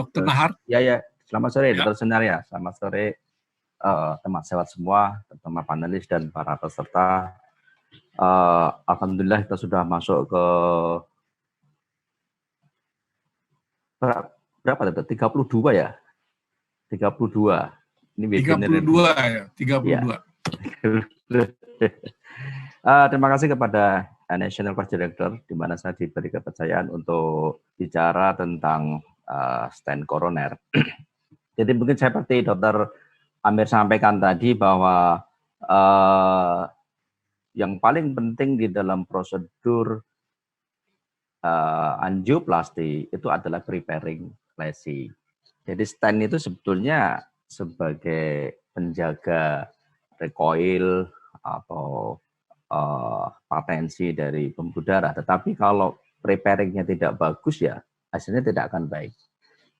Dr. Nahar. Ya. Selamat sore, Ya. Dr. Sunaria. Selamat sore, teman sewat semua, terutama panelis dan para peserta. Alhamdulillah kita sudah masuk ke berapa itu? 32 ya? 32. Ini webinar 32 ya, 32. Ya. Terima kasih kepada National Course Director, di mana saya diberi kepercayaan untuk bicara tentang stent koroner. Jadi mungkin seperti Dr. Amir sampaikan tadi bahwa yang paling penting di dalam prosedur angioplasti itu adalah preparing lesi. Jadi stent itu sebetulnya sebagai penjaga recoil atau patensi dari pembuluh darah. Tetapi kalau preparingnya tidak bagus ya hasilnya tidak akan baik.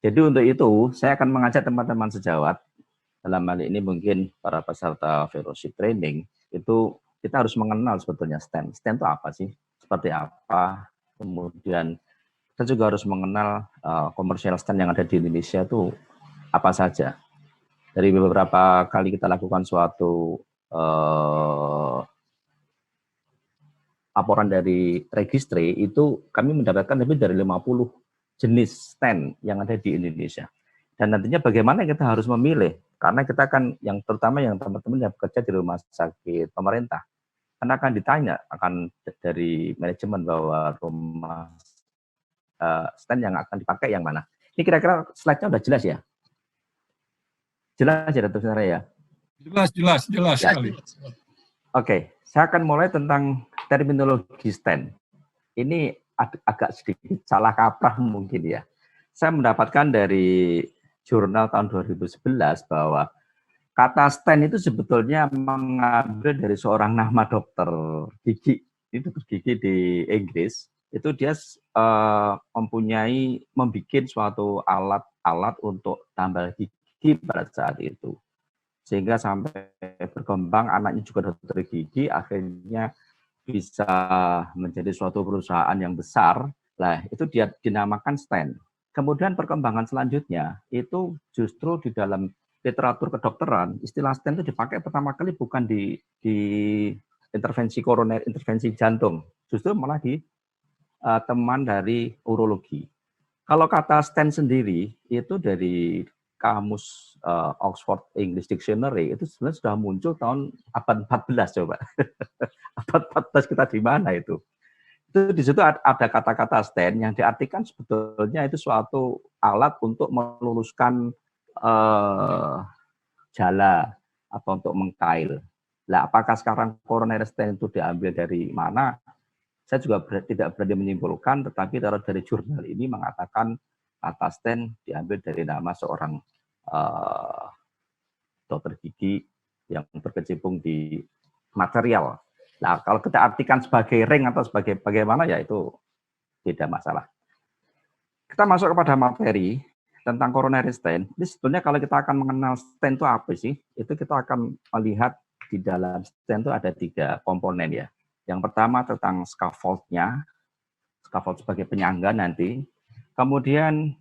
Jadi untuk itu saya akan mengajak teman-teman sejawat, dalam hal ini mungkin para peserta fellowship training, itu kita harus mengenal sebetulnya stent. Stent itu apa sih? Seperti apa? Kemudian kita juga harus mengenal komersial stent yang ada di Indonesia itu apa saja. Dari beberapa kali kita lakukan suatu laporan dari registry, itu kami mendapatkan lebih dari 50 jenis stent yang ada di Indonesia. Dan nantinya bagaimana kita harus memilih, karena kita kan yang terutama yang teman-teman yang bekerja di rumah sakit pemerintah, karena akan ditanya akan dari manajemen bahwa rumah stent yang akan dipakai yang mana. Ini kira-kira slide-nya udah jelas ya? Jelas ya, Dr. Sunaria? Jelas ya. Sekali. Oke, saya akan mulai tentang terminologi stent. Ini agak sedikit salah kaprah mungkin ya. Saya mendapatkan dari jurnal tahun 2011 bahwa kata stent itu sebetulnya mengambil dari seorang nama dokter gigi. Itu dokter gigi di Inggris. Itu dia membuat suatu alat untuk tambal gigi pada saat itu. Sehingga sampai berkembang anaknya juga dokter gigi, akhirnya bisa menjadi suatu perusahaan yang besar. Lah, itu dia dinamakan stent. Kemudian perkembangan selanjutnya itu justru di dalam literatur kedokteran, istilah stent itu dipakai pertama kali bukan di intervensi koroner, intervensi jantung, justru malah di teman dari urologi. Kalau kata stent sendiri itu dari kamus Oxford English Dictionary itu sebenarnya sudah muncul tahun abad 14 coba. Abad 14 kita di mana itu? Itu di situ ada kata-kata stent yang diartikan sebetulnya itu suatu alat untuk meluruskan jala atau untuk mengkail. Nah, apakah sekarang coronary stent itu diambil dari mana? Saya juga tidak berani menyimpulkan, tetapi dari jurnal ini mengatakan kata stent diambil dari nama seorang dokter gigi yang berkecimpung di material. Nah, kalau kita artikan sebagai ring atau sebagai bagaimana, ya itu tidak masalah. Kita masuk kepada materi tentang coronary stent. Ini sebetulnya kalau kita akan mengenal stent itu apa sih? Itu kita akan melihat di dalam stent itu ada 3 komponen ya. Yang pertama tentang scaffold-nya, scaffold sebagai penyangga nanti. Kemudian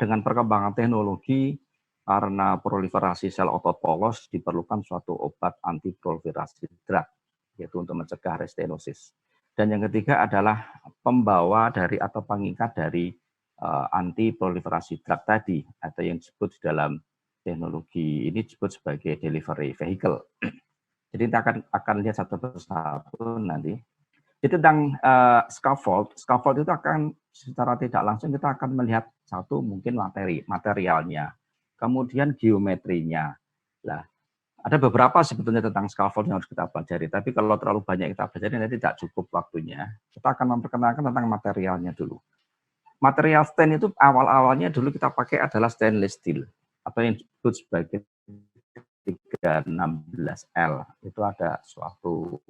dengan perkembangan teknologi, karena proliferasi sel otot polos, diperlukan suatu obat antiproliferasi drug, yaitu untuk mencegah restenosis. Dan yang ketiga adalah pembawa dari atau pengikat dari antiproliferasi drug tadi, atau yang disebut di dalam teknologi ini disebut sebagai delivery vehicle. Jadi kita akan lihat satu persatu nanti. Itu tentang scaffold. Scaffold itu akan secara tidak langsung kita akan melihat satu mungkin materialnya, kemudian geometrinya. Nah, ada beberapa sebetulnya tentang scaffold yang harus kita pelajari, tapi kalau terlalu banyak kita pelajari nanti tidak cukup waktunya. Kita akan memperkenalkan tentang materialnya dulu. Material stent itu awal-awalnya dulu kita pakai adalah stainless steel, atau yang disebut sebagai 316L. Itu ada suatu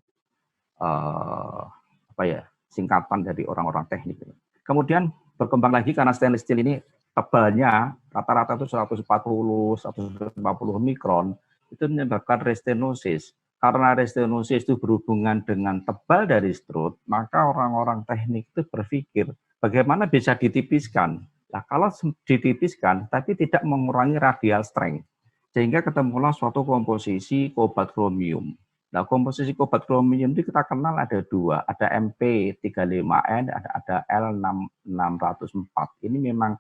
singkatan dari orang-orang teknik. Kemudian berkembang lagi karena stainless steel ini tebalnya rata-rata itu 140, 150 mikron, itu menyebabkan restenosis. Karena restenosis itu berhubungan dengan tebal dari strut, maka orang-orang teknik itu berpikir bagaimana bisa ditipiskan. Nah, kalau ditipiskan tapi tidak mengurangi radial strength, sehingga ketemulah suatu komposisi kobalt kromium. Nah, komposisi kobalt kromium itu kita kenal ada dua, ada MP35N, ada L604. Ini memang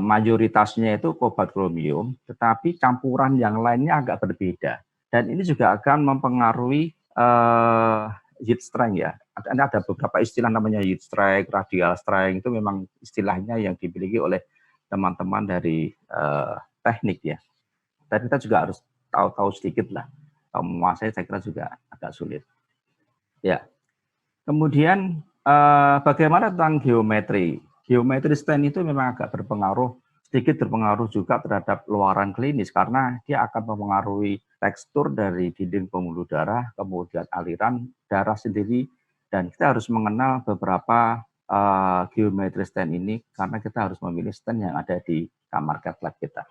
mayoritasnya itu kobalt kromium, tetapi campuran yang lainnya agak berbeda. Dan ini juga akan mempengaruhi heat strength ya. Ada beberapa istilah namanya heat strength, radial strength, itu memang istilahnya yang dimiliki oleh teman-teman dari teknik ya. Dan kita juga harus tahu sedikit lah. Kalau menguasai saya kira juga agak sulit. Ya. Kemudian bagaimana tentang geometri? Geometri stand itu memang agak sedikit berpengaruh juga terhadap luaran klinis karena dia akan mempengaruhi tekstur dari dinding pembuluh darah, kemudian aliran darah sendiri, dan kita harus mengenal beberapa geometri stand ini karena kita harus memilih stand yang ada di kamar cath lab kita.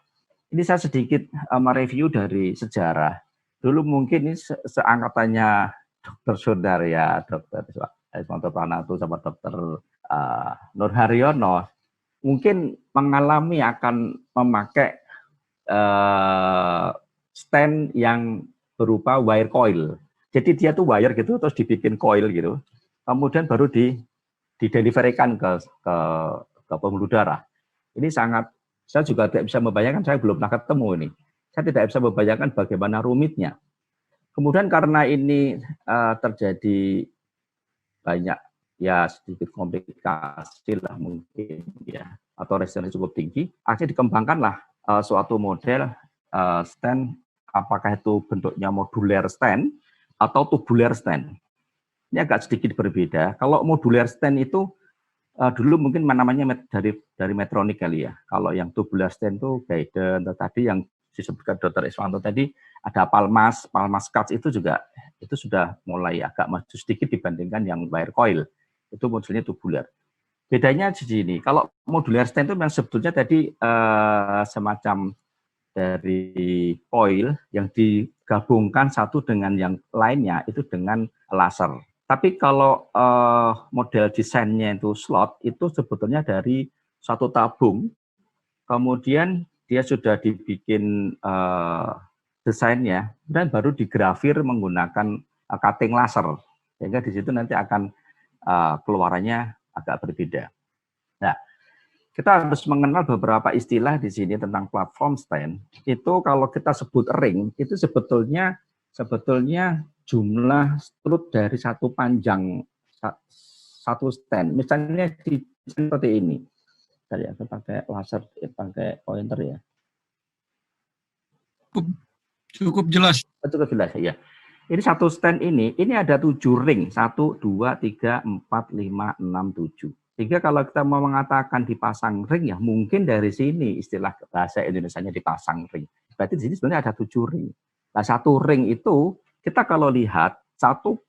Ini saya sedikit mereview dari sejarah. Dulu mungkin ini seangkatannya Dr. Sundarya, Dr. Iswanto Pranatu sama Dr. Nur Haryono, mungkin mengalami akan memakai stand yang berupa wire coil. Jadi dia tuh wire gitu, terus dibikin coil gitu. Kemudian baru dideliverykan ke pembuluh darah. Ini saya juga tidak bisa membayangkan, saya belum pernah ketemu ini. Saya tidak bisa membayangkan bagaimana rumitnya. Kemudian karena ini terjadi banyak ya sedikit komplikasi lah mungkin ya, atau resistensi cukup tinggi, akhirnya dikembangkanlah suatu model stand, apakah itu bentuknya modular stand atau tubular stand. Ini agak sedikit berbeda. Kalau modular stand itu dulu mungkin namanya dari Medtronic kali ya. Kalau yang tubular stand itu Guidant, tadi yang disebutkan Dr. Iswanto tadi ada Palmas Cuts itu juga itu sudah mulai agak maju sedikit dibandingkan yang wire coil. Itu modelnya tubular. Bedanya di sini, kalau modular stand itu memang sebetulnya tadi semacam dari coil yang digabungkan satu dengan yang lainnya itu dengan laser. Tapi kalau model desainnya itu slot, itu sebetulnya dari satu tabung, kemudian dia sudah dibikin desainnya, dan baru digrafir menggunakan cutting laser. Sehingga di situ nanti akan keluarannya agak berbeda. Nah, kita harus mengenal beberapa istilah di sini tentang platform stand. Itu kalau kita sebut ring, itu sebetulnya jumlah strut dari satu panjang satu stand. Misalnya seperti ini. Tadi aku pakai laser, pakai pointer ya. Cukup jelas. Cukup jelas ya. Ini satu stand ini ada 7 ring. 1, 2, 3, 4, 5, 6, 7. Sehingga kalau kita mau mengatakan dipasang ring ya mungkin dari sini istilah bahasa Indonesianya dipasang ring. Berarti di sini sebenarnya ada 7 ring. Nah, satu ring itu kita kalau lihat satu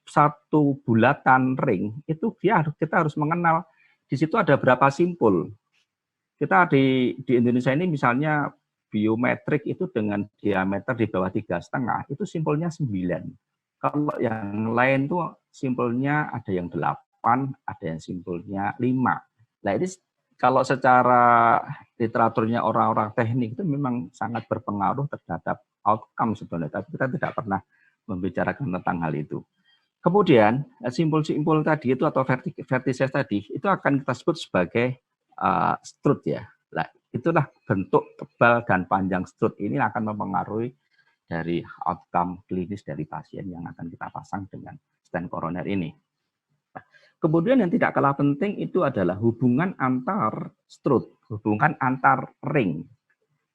bulatan ring itu kita harus mengenal di situ ada berapa simpul. Kita di Indonesia ini misalnya biometrik itu dengan diameter di bawah 3,5 itu simpulnya 9. Kalau yang lain tuh simpulnya ada yang 8, ada yang simpulnya 5. Nah ini kalau secara literaturnya orang-orang teknik itu memang sangat berpengaruh terhadap outcome sebenarnya, tapi kita tidak pernah membicarakan tentang hal itu. Kemudian simpul-simpul tadi itu atau vertices tadi itu akan kita sebut sebagai strut ya. Nah, itulah bentuk tebal dan panjang strut ini akan mempengaruhi dari outcome klinis dari pasien yang akan kita pasang dengan stent koroner ini. Nah, kemudian yang tidak kalah penting itu adalah hubungan antar strut, hubungan antar ring.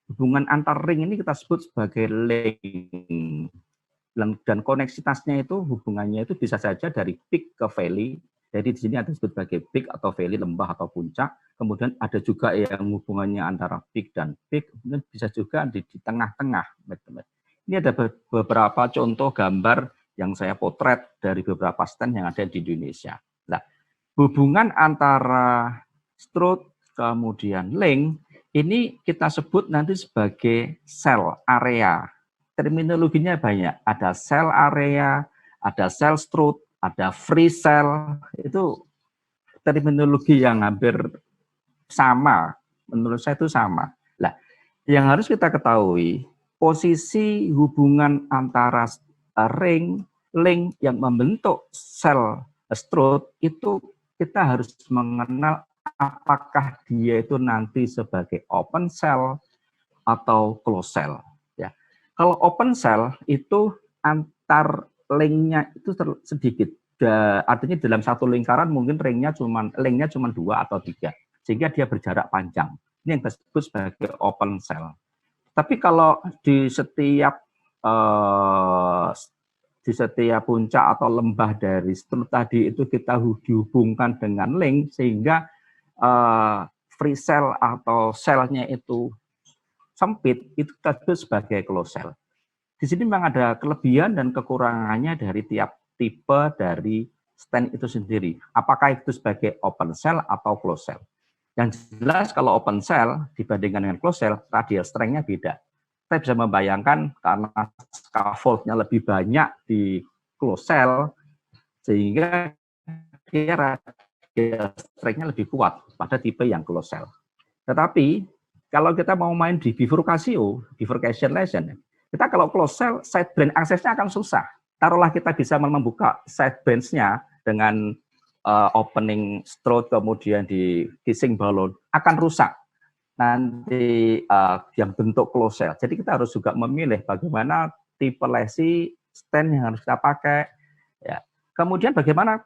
Hubungan antar ring ini kita sebut sebagai link. Dan koneksitasnya itu hubungannya itu bisa saja dari peak ke valley. Jadi di sini ada disebut sebagai peak atau valley, lembah atau puncak. Kemudian ada juga yang hubungannya antara peak dan peak. Kemudian bisa juga di tengah-tengah. Ini ada beberapa contoh gambar yang saya potret dari beberapa stand yang ada di Indonesia. Nah, hubungan antara strut kemudian link ini kita sebut nanti sebagai cell area. Terminologinya banyak. Ada cell area, ada cell strut, ada free cell. Itu terminologi yang hampir sama menurut saya itu sama. Nah, yang harus kita ketahui, posisi hubungan antara ring, link yang membentuk sel strut itu kita harus mengenal apakah dia itu nanti sebagai open cell atau close cell. Ya. Kalau open cell itu antar linknya itu sedikit. Artinya dalam satu lingkaran mungkin linknya cuma 2 atau 3, sehingga dia berjarak panjang. Ini yang disebut sebagai open cell. Tapi kalau di setiap puncak atau lembah dari strut tadi itu kita dihubungkan dengan link, sehingga free cell atau selnya itu sempit, itu kita sebut sebagai closed cell. Di sini memang ada kelebihan dan kekurangannya dari tiap tipe dari stent itu sendiri. Apakah itu sebagai open cell atau closed cell? Yang jelas kalau open cell dibandingkan dengan closed cell, radial strength-nya beda. Kita bisa membayangkan karena scaffold-nya lebih banyak di closed cell, sehingga dia radial strength-nya lebih kuat pada tipe yang closed cell. Tetapi kalau kita mau main di bifurcation lesion, kita kalau closed cell, side branch aksesnya akan susah. Taruhlah kita bisa membuka side branch-nya dengan opening strut, kemudian di kissing balloon, akan rusak nanti yang bentuk closed cell. Jadi kita harus juga memilih bagaimana tipe lesi stent yang harus kita pakai. Ya. Kemudian bagaimana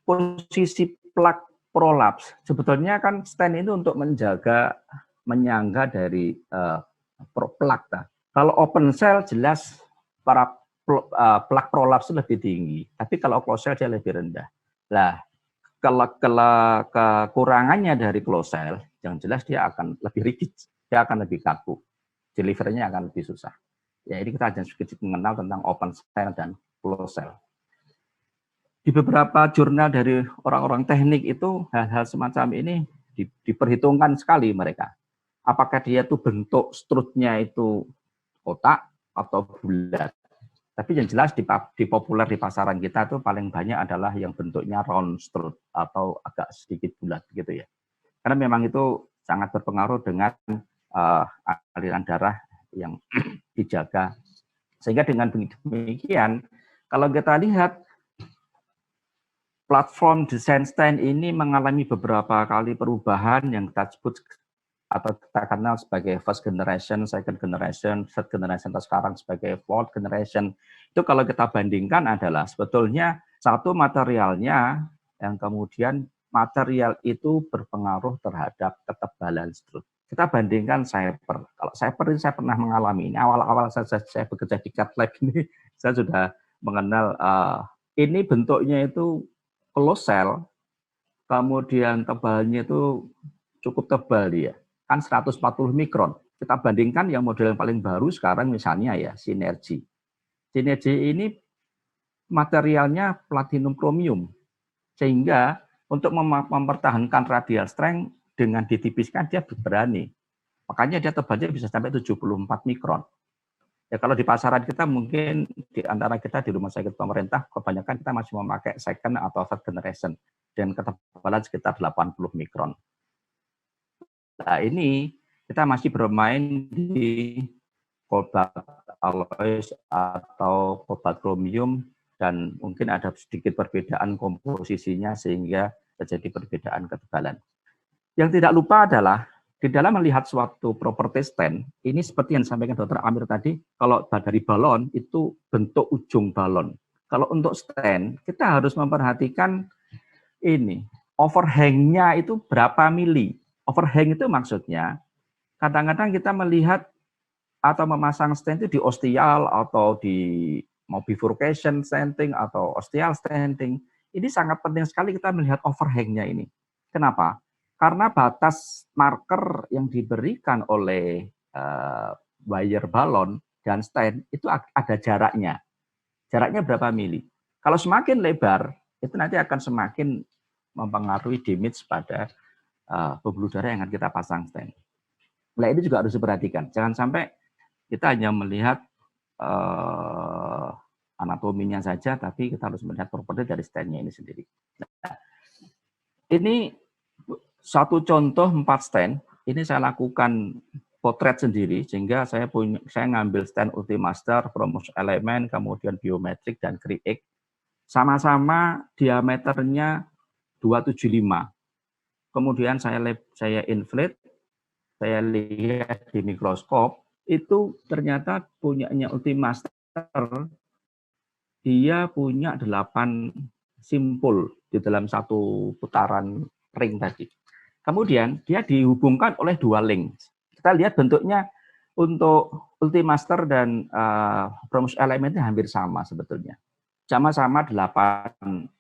posisi plak prolaps. Sebetulnya kan stent itu untuk menyangga dari plak. Kalau open cell jelas para plak prolaps lebih tinggi, tapi kalau closed cell dia lebih rendah. Nah, kalau kekurangannya dari closed cell, yang jelas dia akan lebih rigid, dia akan lebih kaku, delivery-nya akan lebih susah. Ya, ini kita harus sedikit mengenal tentang open cell dan closed cell. Di beberapa jurnal dari orang-orang teknik itu hal-hal semacam ini diperhitungkan sekali mereka. Apakah dia itu bentuk strutnya itu kotak atau bulat. Tapi yang jelas di populer di pasaran kita itu paling banyak adalah yang bentuknya round strut atau agak sedikit bulat gitu ya. Karena memang itu sangat berpengaruh dengan aliran darah yang dijaga. Sehingga dengan demikian, kalau kita lihat platform desain stent ini mengalami beberapa kali perubahan yang kita sebut atau kita kenal sebagai first generation, second generation, third generation, atau sekarang sebagai fourth generation. Itu kalau kita bandingkan adalah sebetulnya satu materialnya yang kemudian material itu berpengaruh terhadap ketebalan strut. Kita bandingkan Cyper. Kalau Cyper ini saya pernah mengalami ini. Awal-awal saya bekerja di Cat Lab ini, saya sudah mengenal ini bentuknya itu closed cell, kemudian tebalnya itu cukup tebal dia. Kan 140 mikron. Kita bandingkan yang model yang paling baru sekarang misalnya ya, Synergy. Synergy ini materialnya platinum chromium. Sehingga untuk mempertahankan radial strength dengan ditipiskan dia berani. Makanya dia tebalnya bisa sampai 74 mikron. Ya kalau di pasaran kita mungkin di antara kita di rumah sakit pemerintah kebanyakan kita masih memakai second atau third generation dan ketebalan sekitar 80 mikron. Nah ini kita masih bermain di cobalt alloys atau cobalt chromium dan mungkin ada sedikit perbedaan komposisinya sehingga terjadi perbedaan ketebalan. Yang tidak lupa adalah di dalam melihat suatu properti stent, ini seperti yang disampaikan Dr. Amir tadi, kalau dari balon itu bentuk ujung balon. Kalau untuk stent, kita harus memperhatikan ini, overhang-nya itu berapa mili. Overhang itu maksudnya, kadang-kadang kita melihat atau memasang stent itu di ostial atau di mau bifurcation stenting atau ostial stenting. Ini sangat penting sekali kita melihat overhang-nya ini. Kenapa? Karena batas marker yang diberikan oleh wire balon dan stent itu ada jaraknya. Jaraknya berapa mili. Kalau semakin lebar, itu nanti akan semakin mempengaruhi damage pada pembuluh darah yang akan kita pasang stent. Nah ini juga harus diperhatikan. Jangan sampai kita hanya melihat anatominya saja, tapi kita harus melihat properti dari stentnya ini sendiri. Nah, ini satu contoh 4 stent ini saya lakukan potret sendiri, sehingga saya ngambil stand Ultimaster, Promos Element, kemudian Biometrik dan Create, sama-sama diameternya 275. Kemudian saya inflate, saya lihat di mikroskop, itu ternyata punyanya Ultimaster, dia punya 8 simpul di dalam satu putaran ring tadi. Kemudian dia dihubungkan oleh 2 link. Kita lihat bentuknya untuk Ultimaster dan Promos Elementnya hampir sama sebetulnya. Sama-sama 8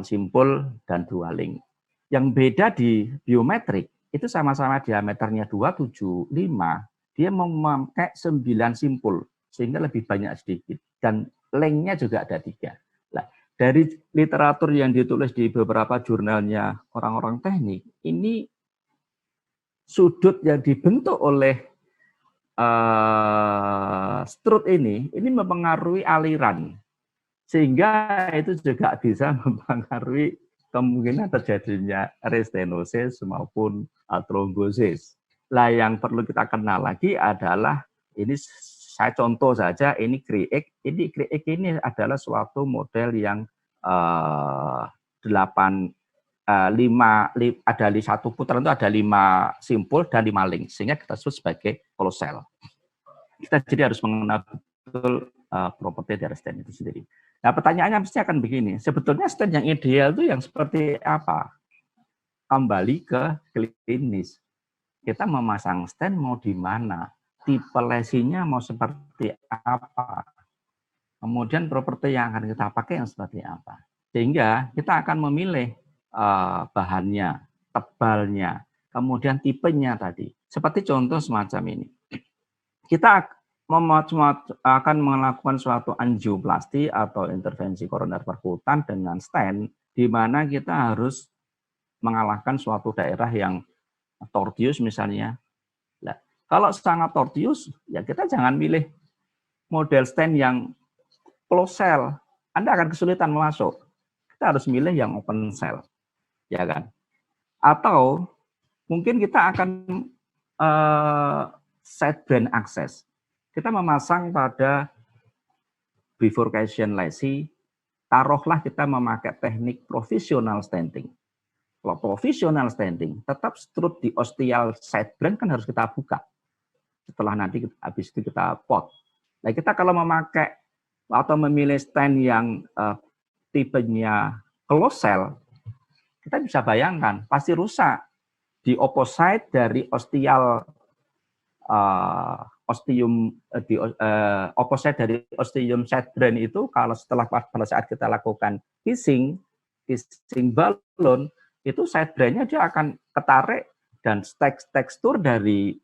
simpul dan 2 link. Yang beda di biometrik, itu sama-sama diameternya 275, dia memakai 9 simpul, sehingga lebih banyak sedikit. Dan linknya juga ada 3. Nah, dari literatur yang ditulis di beberapa jurnalnya orang-orang teknik, ini sudut yang dibentuk oleh strut ini mempengaruhi aliran. Sehingga itu juga bisa mempengaruhi kemungkinan terjadinya restenosis maupun trombosis. Lah yang perlu kita kenal lagi adalah, ini saya contoh saja, ini Create. Ini Create ini adalah suatu model yang 5 ada di satu putaran itu ada 5 simpul dan 5 link, sehingga kita sebut sebagai closed cell. Kita jadi harus mengenal betul properti dari stand itu sendiri. Nah, pertanyaannya mesti akan begini, sebetulnya stand yang ideal itu yang seperti apa? Kembali ke klinis. Kita memasang stand mau di mana? Tipe lesinya mau seperti apa? Kemudian properti yang akan kita pakai yang seperti apa? Sehingga kita akan memilih bahannya, tebalnya, kemudian tipenya tadi. Seperti contoh semacam ini. Kita akan melakukan suatu angioplasti atau intervensi koroner perkutan dengan stand, di mana kita harus mengalahkan suatu daerah yang tortius misalnya. Nah, kalau sangat tortius, ya kita jangan milih model stand yang closed cell. Anda akan kesulitan masuk. Kita harus milih yang open cell, ya kan? Atau mungkin kita akan sidebrain access. Kita memasang pada bifurcation lesi, taruhlah kita memakai teknik professional standing. Kalau professional standing, tetap strut di ostial sidebrain kan harus kita buka. Setelah nanti habis itu kita pot. Nah, kita kalau memakai atau memilih stand yang tipenya closed cell, kita bisa bayangkan pasti rusak di opposite dari ostial ostium opposite dari ostium sidebrain itu, kalau pada saat kita lakukan kissing balon, itu sidebrainnya dia akan ketarik dan tekstur dari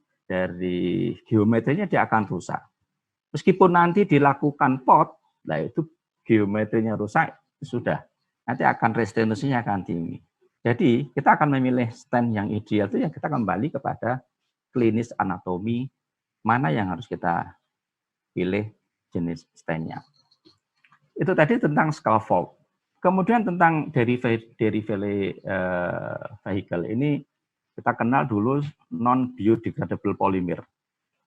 geometrinya dia akan rusak. Meskipun nanti dilakukan pot, nah itu geometrinya rusak, sudah nanti akan restenosinya akan tinggi. Jadi kita akan memilih stand yang ideal itu yang kita kembali kepada klinis anatomi, mana yang harus kita pilih jenis stand-nya. Itu tadi tentang scaffold. Kemudian tentang derivative vehicle ini kita kenal dulu non-biodegradable polymer.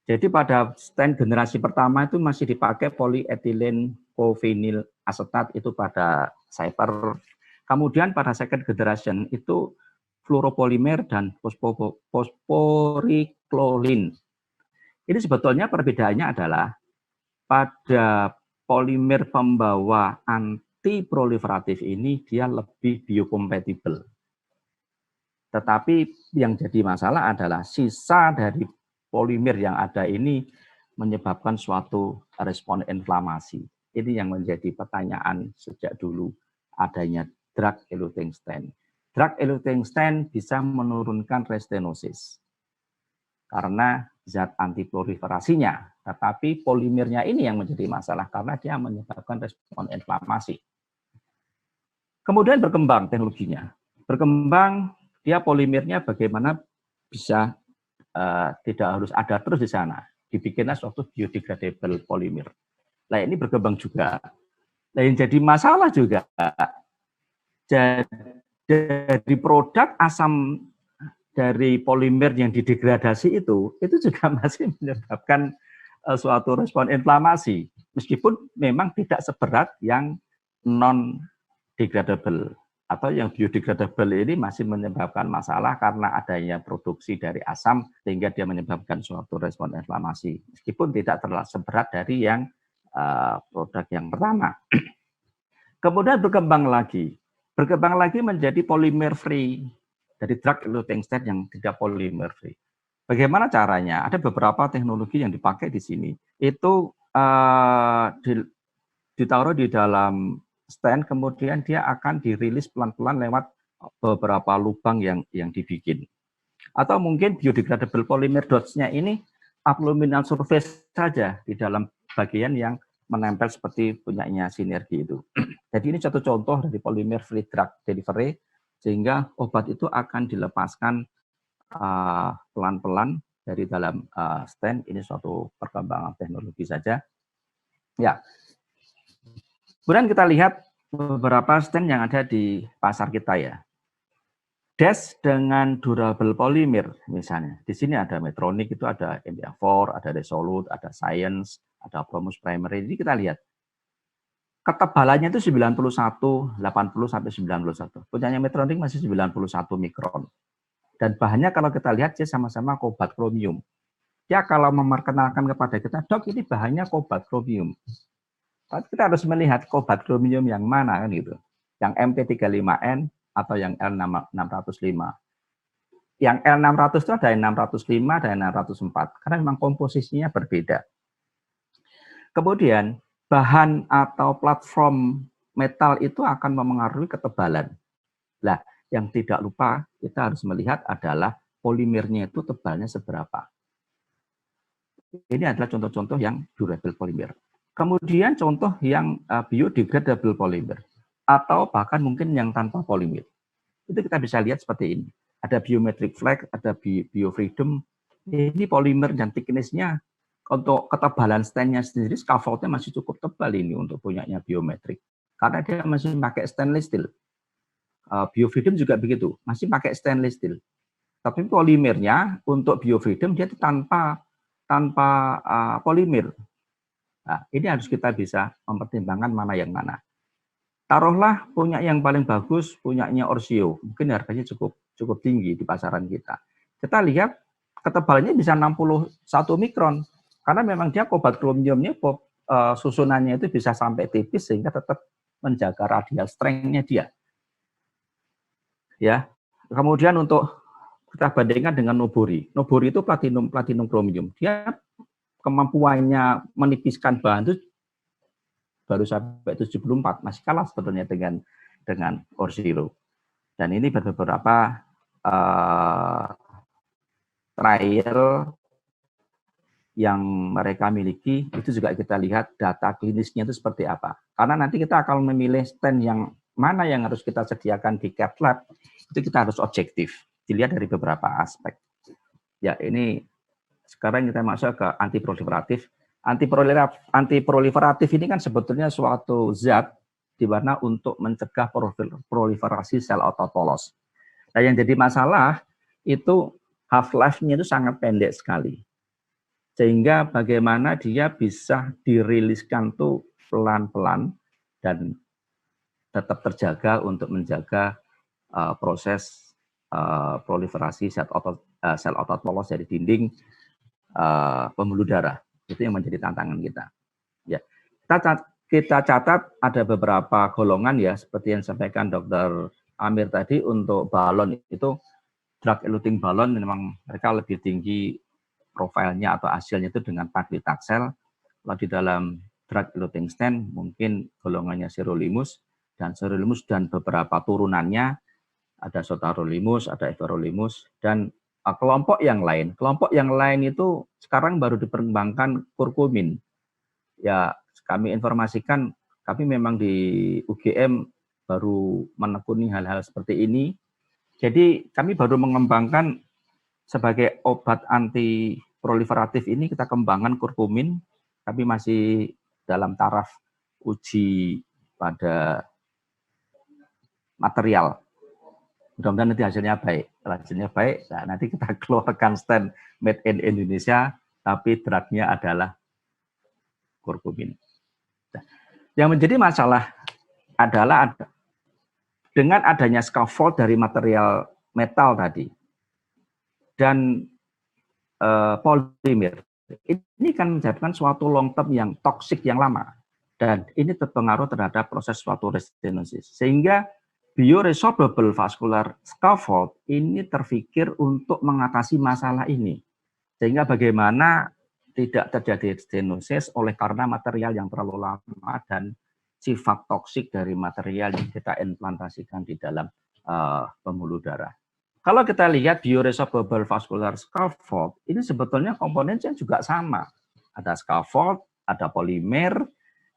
Jadi pada stand generasi pertama itu masih dipakai polyethylene covinyl acetate itu pada Cyper. Kemudian pada second generation itu fluoropolymer dan fosforiklolin. Ini sebetulnya perbedaannya adalah pada polimer pembawa antiproliferatif ini dia lebih biokompatibel. Tetapi yang jadi masalah adalah sisa dari polimer yang ada ini menyebabkan suatu respon inflamasi. Ini yang menjadi pertanyaan sejak dulu adanya drug eluting stent. Drug eluting stent bisa menurunkan restenosis karena zat antiproliferasinya, tetapi polimernya ini yang menjadi masalah karena dia menyebabkan respon inflamasi. Kemudian berkembang teknologinya. Berkembang dia polimernya bagaimana bisa tidak harus ada terus di sana. Dibikinlah suatu biodegradable polimer. Nah, ini berkembang juga. Nah, yang jadi masalah juga dari produk asam dari polimer yang didegradasi itu juga masih menyebabkan suatu respon inflamasi, meskipun memang tidak seberat yang non degradable atau yang biodegradable ini masih menyebabkan masalah karena adanya produksi dari asam sehingga dia menyebabkan suatu respon inflamasi, meskipun tidak terlalu seberat dari yang produk yang pertama. Kemudian berkembang lagi menjadi polymer free, dari drug eluting stent yang tidak polymer free. Bagaimana caranya? Ada beberapa teknologi yang dipakai di sini. Itu ditaruh di dalam stent, kemudian dia akan dirilis pelan-pelan lewat beberapa lubang yang dibikin. Atau mungkin biodegradable polymer dots-nya ini abluminal surface saja di dalam bagian yang menempel seperti punyanya Sinergi itu. Jadi ini satu contoh dari polymer free drug delivery, sehingga obat itu akan dilepaskan pelan-pelan dari dalam stent. Ini suatu perkembangan teknologi saja. Ya. Kemudian kita lihat beberapa stent yang ada di pasar kita ya. DASH dengan durable polymer misalnya. Di sini ada Medtronic, itu ada MDA4, ada Resolute, ada Science, ada Promus Primary. Jadi kita lihat ketebalannya itu 91, 80 sampai 91. Punyanya Medtronic masih 91 mikron. Dan bahannya kalau kita lihat dia sama-sama kobalt kromium. Dia kalau memperkenalkan kepada kita, dok ini bahannya kobalt kromium. Tapi kita harus melihat kobalt kromium yang mana kan gitu. Yang MP35N atau yang L605. Yang L600 itu ada yang 605 dan 604 karena memang komposisinya berbeda. Kemudian bahan atau platform metal itu akan memengaruhi ketebalan. Nah, yang tidak lupa kita harus melihat adalah polimernya itu tebalnya seberapa. Ini adalah contoh-contoh yang durable polymer. Kemudian contoh yang biodegradable polymer atau bahkan mungkin yang tanpa polimer. Itu kita bisa lihat seperti ini. Ada biometric flag, ada biofreedom. Ini polimer dan thickness-nya untuk ketebalan stand-nya sendiri, scaffold-nya masih cukup tebal ini untuk punyanya biometric. Karena dia masih pakai stainless steel. Biofreedom juga begitu, masih pakai stainless steel. Tapi polimernya untuk biofreedom dia tanpa polimer. Nah, ini harus kita bisa mempertimbangkan mana yang mana. Taruhlah punya yang paling bagus, punyanya Orsio, mungkin harganya cukup tinggi di pasaran kita. Kita lihat ketebalannya bisa 61 mikron, karena memang dia kobalt kromiumnya susunannya itu bisa sampai tipis sehingga tetap menjaga radial strength-nya dia. Ya, kemudian untuk kita bandingkan dengan Nobori. Nobori itu platinum kromium. Dia kemampuannya menipiskan bahan itu baru sampai 74, masih kalah sebetulnya dengan Orsiro. Dan ini beberapa trial yang mereka miliki, itu juga kita lihat data klinisnya itu seperti apa. Karena nanti kita akan memilih stent yang mana yang harus kita sediakan di cath lab, itu kita harus objektif, dilihat dari beberapa aspek. Ya, ini sekarang kita masuk ke antiproliferatif. Antiproliferatif ini kan sebetulnya suatu zat di mana untuk mencegah proliferasi sel otot polos. Nah, yang jadi masalah itu half-life-nya itu sangat pendek sekali. Sehingga bagaimana dia bisa diriliskan tuh pelan-pelan dan tetap terjaga untuk menjaga proses proliferasi sel otot polos dari dinding pembuluh darah. Itu yang menjadi tantangan kita. Ya, kita catat ada beberapa golongan ya, seperti yang disampaikan Dr. Amir tadi. Untuk balon itu drug eluting balon memang mereka lebih tinggi profilnya atau hasilnya itu dengan paclitaxel. Kalau di dalam drug eluting stent mungkin golongannya sirolimus dan beberapa turunannya ada sotarolimus, ada everolimus, dan kelompok yang lain. Kelompok yang lain itu sekarang baru diperkembangkan kurkumin. Ya, kami informasikan, kami memang di UGM baru menekuni hal-hal seperti ini. Jadi kami baru mengembangkan sebagai obat anti proliferatif ini, kita kembangkan kurkumin. Kami masih dalam taraf uji pada material. Mudah-mudahan nanti hasilnya baik. Kalau hasilnya baik, nah nanti kita keluarkan stand made in Indonesia, tapi drugnya adalah kurkumin. Nah, yang menjadi masalah adalah dengan adanya scaffold dari material metal tadi dan polimer, ini kan menyebabkan suatu long term yang toksik yang lama. Dan ini terpengaruh terhadap proses suatu restenosis. Sehingga bioresorbable vascular scaffold ini terpikir untuk mengatasi masalah ini. Sehingga bagaimana tidak terjadi stenosis oleh karena material yang terlalu lama dan sifat toksik dari material yang kita implantasikan di dalam pembuluh darah. Kalau kita lihat bioresorbable vascular scaffold, ini sebetulnya komponennya juga sama. Ada scaffold, ada polimer,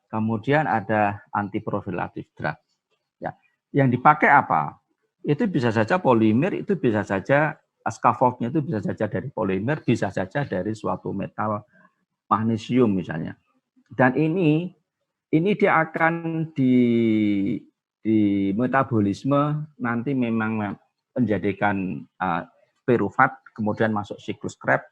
kemudian ada antiprofilaktif drug. Ya, yang dipakai apa? Itu bisa saja polimer, itu bisa saja scaffoldnya itu bisa saja dari polimer, bisa saja dari suatu metal magnesium misalnya. Dan ini dia akan di metabolisme nanti memang menjadikan pirufat, kemudian masuk siklus Krebs,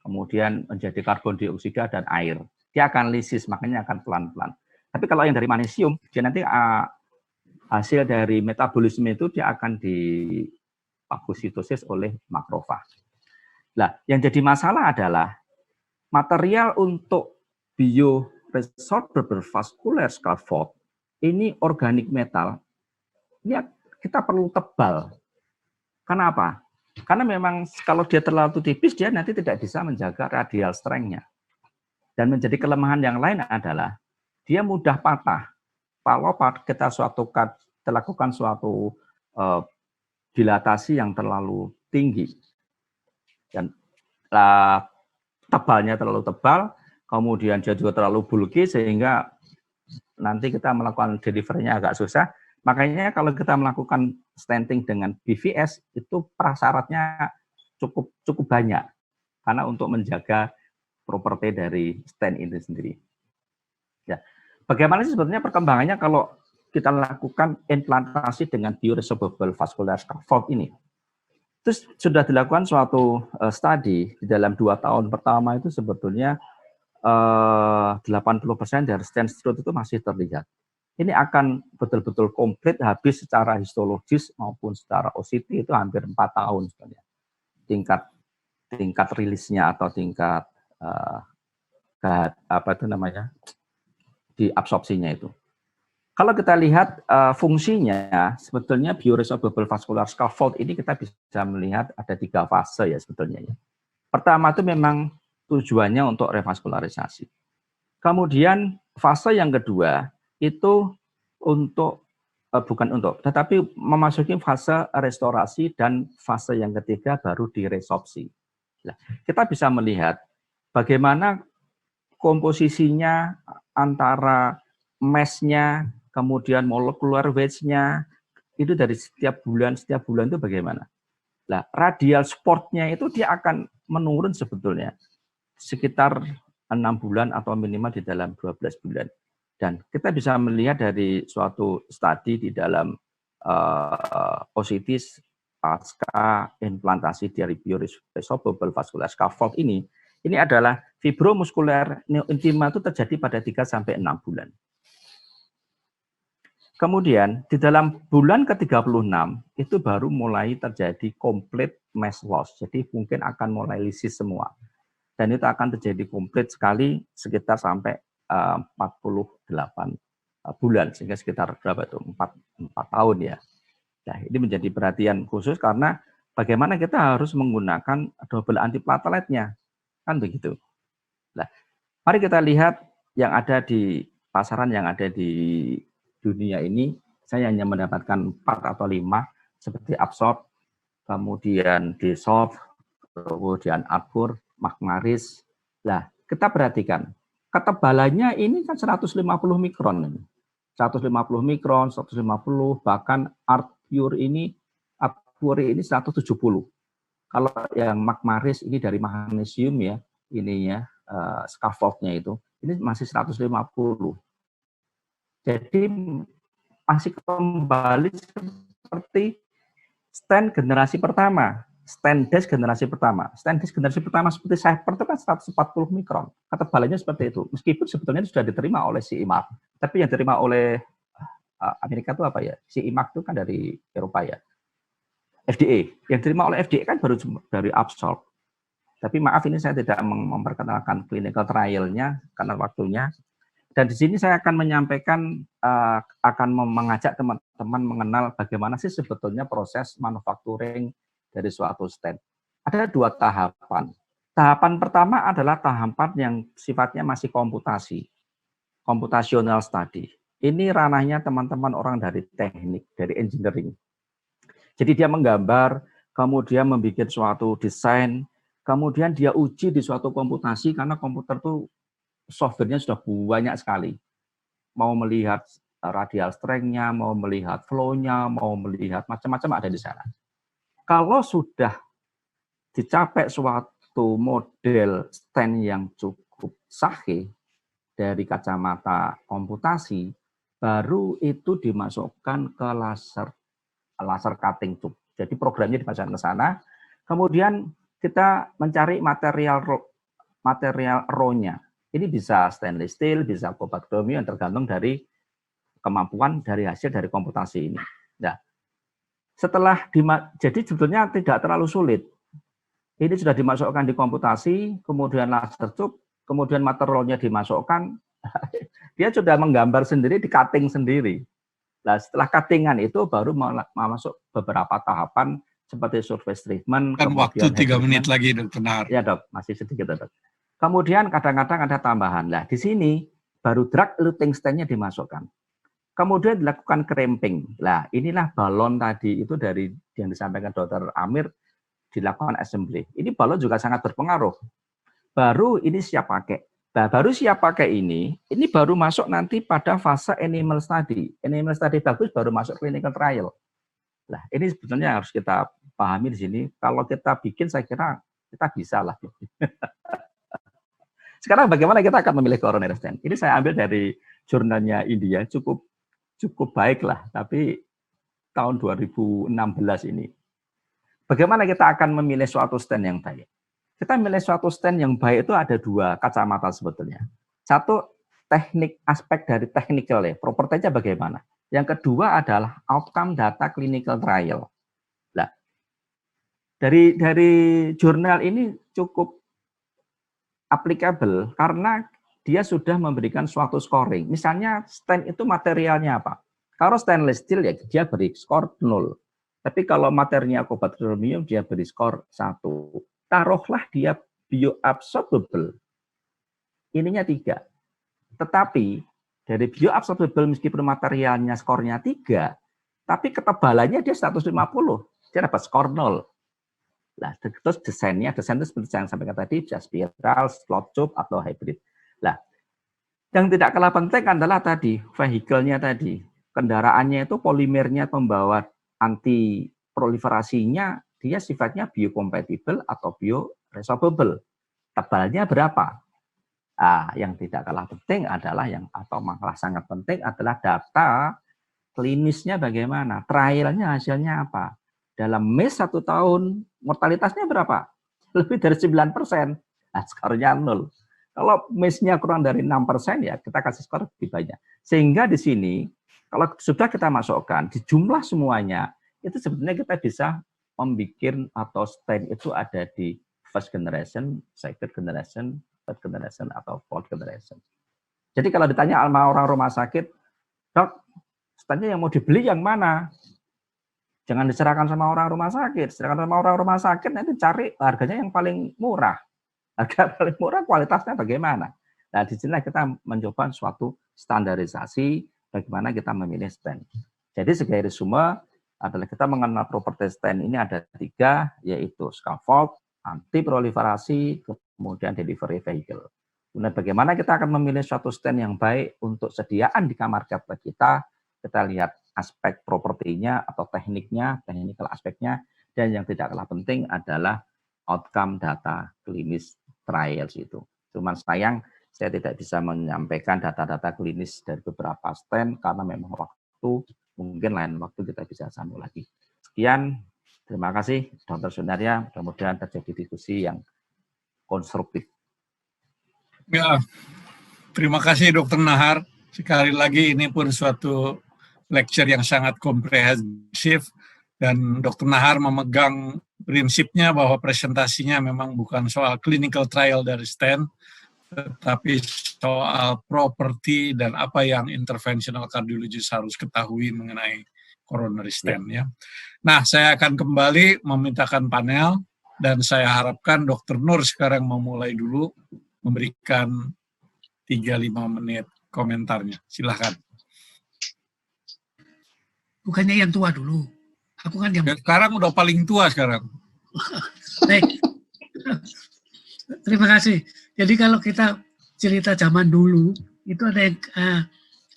kemudian menjadi karbon dioksida dan air. Dia akan lisis, makanya akan pelan-pelan. Tapi kalau yang dari magnesium, dia nanti hasil dari metabolisme itu dia akan difagositosis oleh makrofag. Nah, yang jadi masalah adalah material untuk bioresorbable vascular scaffold ini organik metal. Ini kita perlu tebal. Kenapa? Karena memang kalau dia terlalu tipis, dia nanti tidak bisa menjaga radial strength-nya. Dan menjadi kelemahan yang lain adalah dia mudah patah. Kalau kita lakukan suatu dilatasi yang terlalu tinggi dan tebalnya terlalu tebal, kemudian dia juga terlalu bulky sehingga nanti kita melakukan delivery-nya agak susah. Makanya kalau kita melakukan stenting dengan BVS itu prasyaratnya cukup banyak karena untuk menjaga properti dari stent itu sendiri. Ya, bagaimana sih sebetulnya perkembangannya kalau kita lakukan implantasi dengan bioresorbable vascular scaffold ini? Terus sudah dilakukan suatu studi di dalam 2 tahun pertama itu sebetulnya 80% dari stent stroke itu masih terlihat. Ini akan betul-betul komplit habis secara histologis maupun secara OCT itu hampir 4 tahun sebenarnya. Tingkat rilisnya atau tingkat diabsorpsinya itu. Kalau kita lihat fungsinya, sebetulnya bioresorbable vascular scaffold ini kita bisa melihat ada 3 fase ya sebetulnya. Pertama itu memang tujuannya untuk revaskularisasi. Kemudian fase yang kedua itu tetapi memasuki fase restorasi dan fase yang ketiga baru diresorpsi. Nah, kita bisa melihat bagaimana komposisinya antara mesh-nya, kemudian molecular weight-nya, itu dari setiap bulan itu bagaimana. Nah, radial support-nya itu dia akan menurun sebetulnya sekitar 6 bulan atau minimal di dalam 12 bulan. Dan kita bisa melihat dari suatu studi di dalam OCT pasca implantasi dari bioresorbable vascular scaffold ini adalah fibromuskuler neointima itu terjadi pada 3-6 bulan. Kemudian di dalam bulan ke-36 itu baru mulai terjadi complete mass loss. Jadi mungkin akan mulai lisis semua. Dan itu akan terjadi komplit sekali sekitar sampai 48 bulan, sehingga sekitar berapa itu 4 tahun ya. Nah, ini menjadi perhatian khusus karena bagaimana kita harus menggunakan double antiplateletnya, kan begitu. Nah, mari kita lihat yang ada di pasaran yang ada di dunia ini. Saya hanya mendapatkan 4 atau 5 seperti Absorb, kemudian Desolve, kemudian Arbor, Magmaris. Nah, kita perhatikan, ketebalannya ini kan 150 mikron. 150 mikron, 150, bahkan Arbor ini 170. Kalau yang Magmaris ini dari magnesium ya, ininya scaffoldnya itu, ini masih 150. Jadi masih kembali seperti stand generasi pertama, stand desk generasi pertama. Stand desk generasi pertama seperti Cypher itu kan 140 mikron. Ketebalannya seperti itu. Meskipun sebetulnya sudah diterima oleh CE Mark, tapi yang diterima oleh Amerika itu apa ya? CE Mark itu kan dari Eropa ya. FDA. Yang diterima oleh FDA kan baru dari Absol. Tapi maaf ini saya tidak memperkenalkan clinical trial-nya karena waktunya. Dan di sini saya akan menyampaikan, akan mengajak teman-teman mengenal bagaimana sih sebetulnya proses manufacturing dari suatu stand. Ada 2 tahapan. Tahapan pertama adalah tahapan yang sifatnya masih komputasi, computational study. Ini ranahnya teman-teman orang dari teknik, dari engineering. Jadi dia menggambar, kemudian membuat suatu desain, kemudian dia uji di suatu komputasi karena komputer itu softwarenya sudah banyak sekali. Mau melihat radial strength-nya, mau melihat flow-nya, mau melihat macam-macam ada di sana. Kalau sudah dicapai suatu model stand yang cukup sahih dari kacamata komputasi, baru itu dimasukkan ke laser cutting tube. Jadi programnya dimasukkan ke sana, kemudian kita mencari material raw-nya. Ini bisa stainless steel, bisa cobalt chromium, tergantung dari kemampuan dari hasil dari komputasi ini. Nah, jadi sebetulnya tidak terlalu sulit. Ini sudah dimasukkan di komputasi, kemudian laser tube, kemudian materialnya dimasukkan, dia sudah menggambar sendiri, di cutting sendiri. Nah, setelah cuttingan itu baru masuk beberapa tahapan seperti surface treatment. Kan waktu 3 menit lagi, Dok. Benar. Ya, Dok, masih sedikit, Dok. Kemudian kadang-kadang ada tambahan. Nah, di sini baru drug eluting stand-nya dimasukkan. Kemudian dilakukan cramping. Nah, inilah balon tadi itu dari yang disampaikan Dr. Amir, dilakukan assembly. Ini balon juga sangat berpengaruh. Baru ini siap pakai. Nah, baru siap pakai ini baru masuk nanti pada fase animal study. Animal study bagus baru masuk clinical trial. Nah, ini sebetulnya harus kita pahami di sini. Kalau kita bikin, saya kira kita bisa lah. Sekarang bagaimana kita akan memilih coronary stent? Ini saya ambil dari jurnalnya India, cukup baik lah. Tapi tahun 2016 ini. Bagaimana kita akan memilih suatu stent yang baik? Kita memilih suatu stand yang baik itu ada 2 kacamata sebetulnya. Satu, teknik, aspek dari technical ya, propertinya bagaimana. Yang kedua adalah outcome data clinical trial. Nah, dari jurnal ini cukup applicable karena dia sudah memberikan suatu scoring. Misalnya stand itu materialnya apa? Kalau stainless steel ya dia beri skor 0. Tapi kalau materinya cobalt chromium dia beri skor 1. Taruhlah dia bioabsorbable, ininya 3. Tetapi dari bioabsorbable meskipun materialnya skornya 3, tapi ketebalannya dia 150, dia dapat skor 0. Nah, terus desain itu seperti yang saya sampaikan tadi, bisa spiral, slot tube, atau hybrid. Nah, yang tidak kalah penting adalah tadi, vehicle-nya tadi. Kendaraannya itu polimernya pembawa anti proliferasinya, dia sifatnya biocompatible atau bioresorbable. Tebalnya berapa? Nah, yang tidak kalah penting adalah atau malah sangat penting adalah data klinisnya bagaimana, trialnya hasilnya apa. Dalam MIS 1 tahun, mortalitasnya berapa? Lebih dari 9%. Nah, skornya 0. Kalau MIS-nya kurang dari 6%, ya kita kasih skor lebih banyak. Sehingga di sini, kalau sudah kita masukkan, di jumlah semuanya, itu sebetulnya kita bisa membuat atau stand itu ada di first generation, second generation, third generation, atau fourth generation. Jadi kalau ditanya sama orang rumah sakit, Dok, standnya yang mau dibeli yang mana? Jangan diserahkan sama orang rumah sakit. Serahkan sama orang rumah sakit, nanti cari harganya yang paling murah. Harga paling murah, kualitasnya bagaimana? Nah, di sini kita mencoba suatu standarisasi bagaimana kita memilih stand. Jadi sebagai resume adalah kita mengenal properti stand ini ada 3, yaitu scaffold, anti proliferasi, kemudian delivery vehicle. Kemudian bagaimana kita akan memilih suatu stand yang baik untuk sediaan di kamar kerja kita lihat aspek propertinya atau tekniknya, technical aspeknya, dan yang tidak kalah penting adalah outcome data klinis trials itu. Cuman sayang saya tidak bisa menyampaikan data-data klinis dari beberapa stand karena memang waktu, mungkin lain waktu kita bisa sambung lagi. Sekian, Terima kasih, Dr. Sunarya. Mudah-mudahan terjadi diskusi yang konstruktif. Ya, terima kasih Dr. Nahar. Sekali lagi ini pun suatu lecture yang sangat komprehensif dan Dr. Nahar memegang prinsipnya bahwa presentasinya memang bukan soal clinical trial dari stent, tetapi soal properti dan apa yang interventional cardiologist harus ketahui mengenai coronary stent ya. Nah, saya akan kembali memintakan panel dan saya harapkan Dr. Nur sekarang memulai dulu memberikan 3-5 menit komentarnya. Silahkan. Bukannya yang tua dulu. Aku kan yang... Sekarang udah paling tua sekarang. Baik. Terima kasih. Jadi kalau kita cerita zaman dulu, itu ada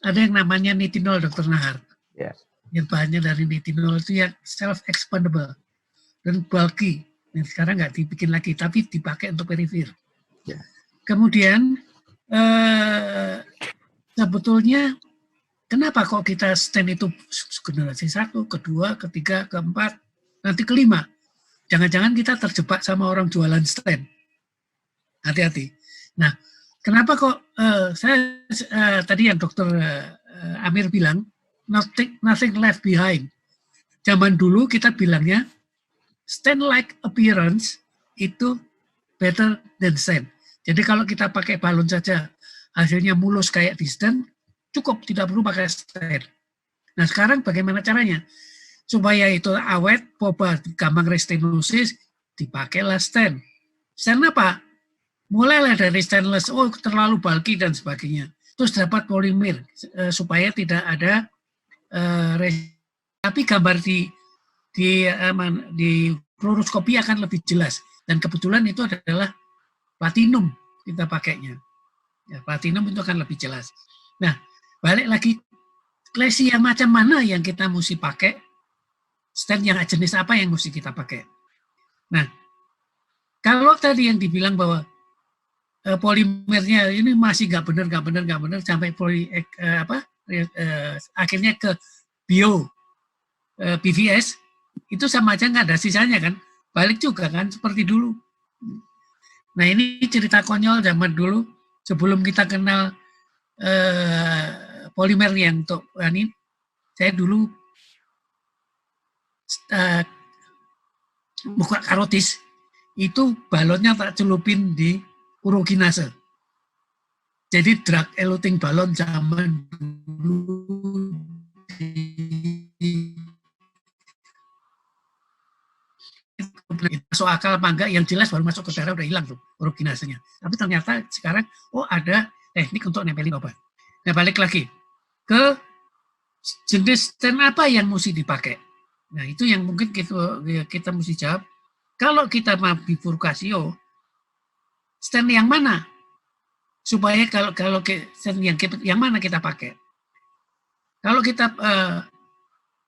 yang namanya nitinol, Dr. Nahar. Yeah. Yang bahannya dari nitinol itu yang self-expandable dan bulky. Dan sekarang nggak dibikin lagi, tapi dipakai untuk perivir. Yeah. Kemudian sebetulnya kenapa kok kita stent itu generasi 1, kedua, ketiga, keempat, nanti kelima? Jangan-jangan kita terjebak sama orang jualan stent. Hati-hati. Nah, kenapa kok saya tadi yang Dr. Amir bilang nothing left behind. Zaman dulu kita bilangnya stent-like appearance itu better than stent. Jadi kalau kita pakai balon saja hasilnya mulus kayak di stent, cukup, tidak perlu pakai stent. Nah sekarang bagaimana caranya? Supaya itu awet, boba, gampang restenosis, dipakailah stent. Stent apa? Mulailah dari stainless, oh terlalu bulky dan sebagainya. Terus dapat polimer supaya tidak ada tapi gambar di fluoroskopi akan lebih jelas. Dan kebetulan itu adalah platinum kita pakainya. Ya, platinum itu akan lebih jelas. Nah, balik lagi, lesi yang macam mana yang kita mesti pakai, stent yang jenis apa yang mesti kita pakai. Nah, kalau tadi yang dibilang bahwa polimernya ini masih nggak benar sampai akhirnya ke BVS, itu sama aja nggak ada sisanya kan, balik juga kan seperti dulu. Nah ini cerita konyol zaman dulu sebelum kita kenal polimer yang untuk ini, saya dulu buka karotis itu balonnya tak celupin di urokinase. Jadi drug eluting balon zaman dulu masuk akal apa enggak, yang jelas baru masuk ke darah udah hilang tuh urokinasenya. Tapi ternyata sekarang ada teknik untuk nempelin obat. Nah balik lagi ke jenis stent apa yang mesti dipakai. Nah itu yang mungkin kita mesti jawab. Kalau kita mau bifurkasio, stent yang mana? Supaya kalau stent yang mana kita pakai? Kalau kita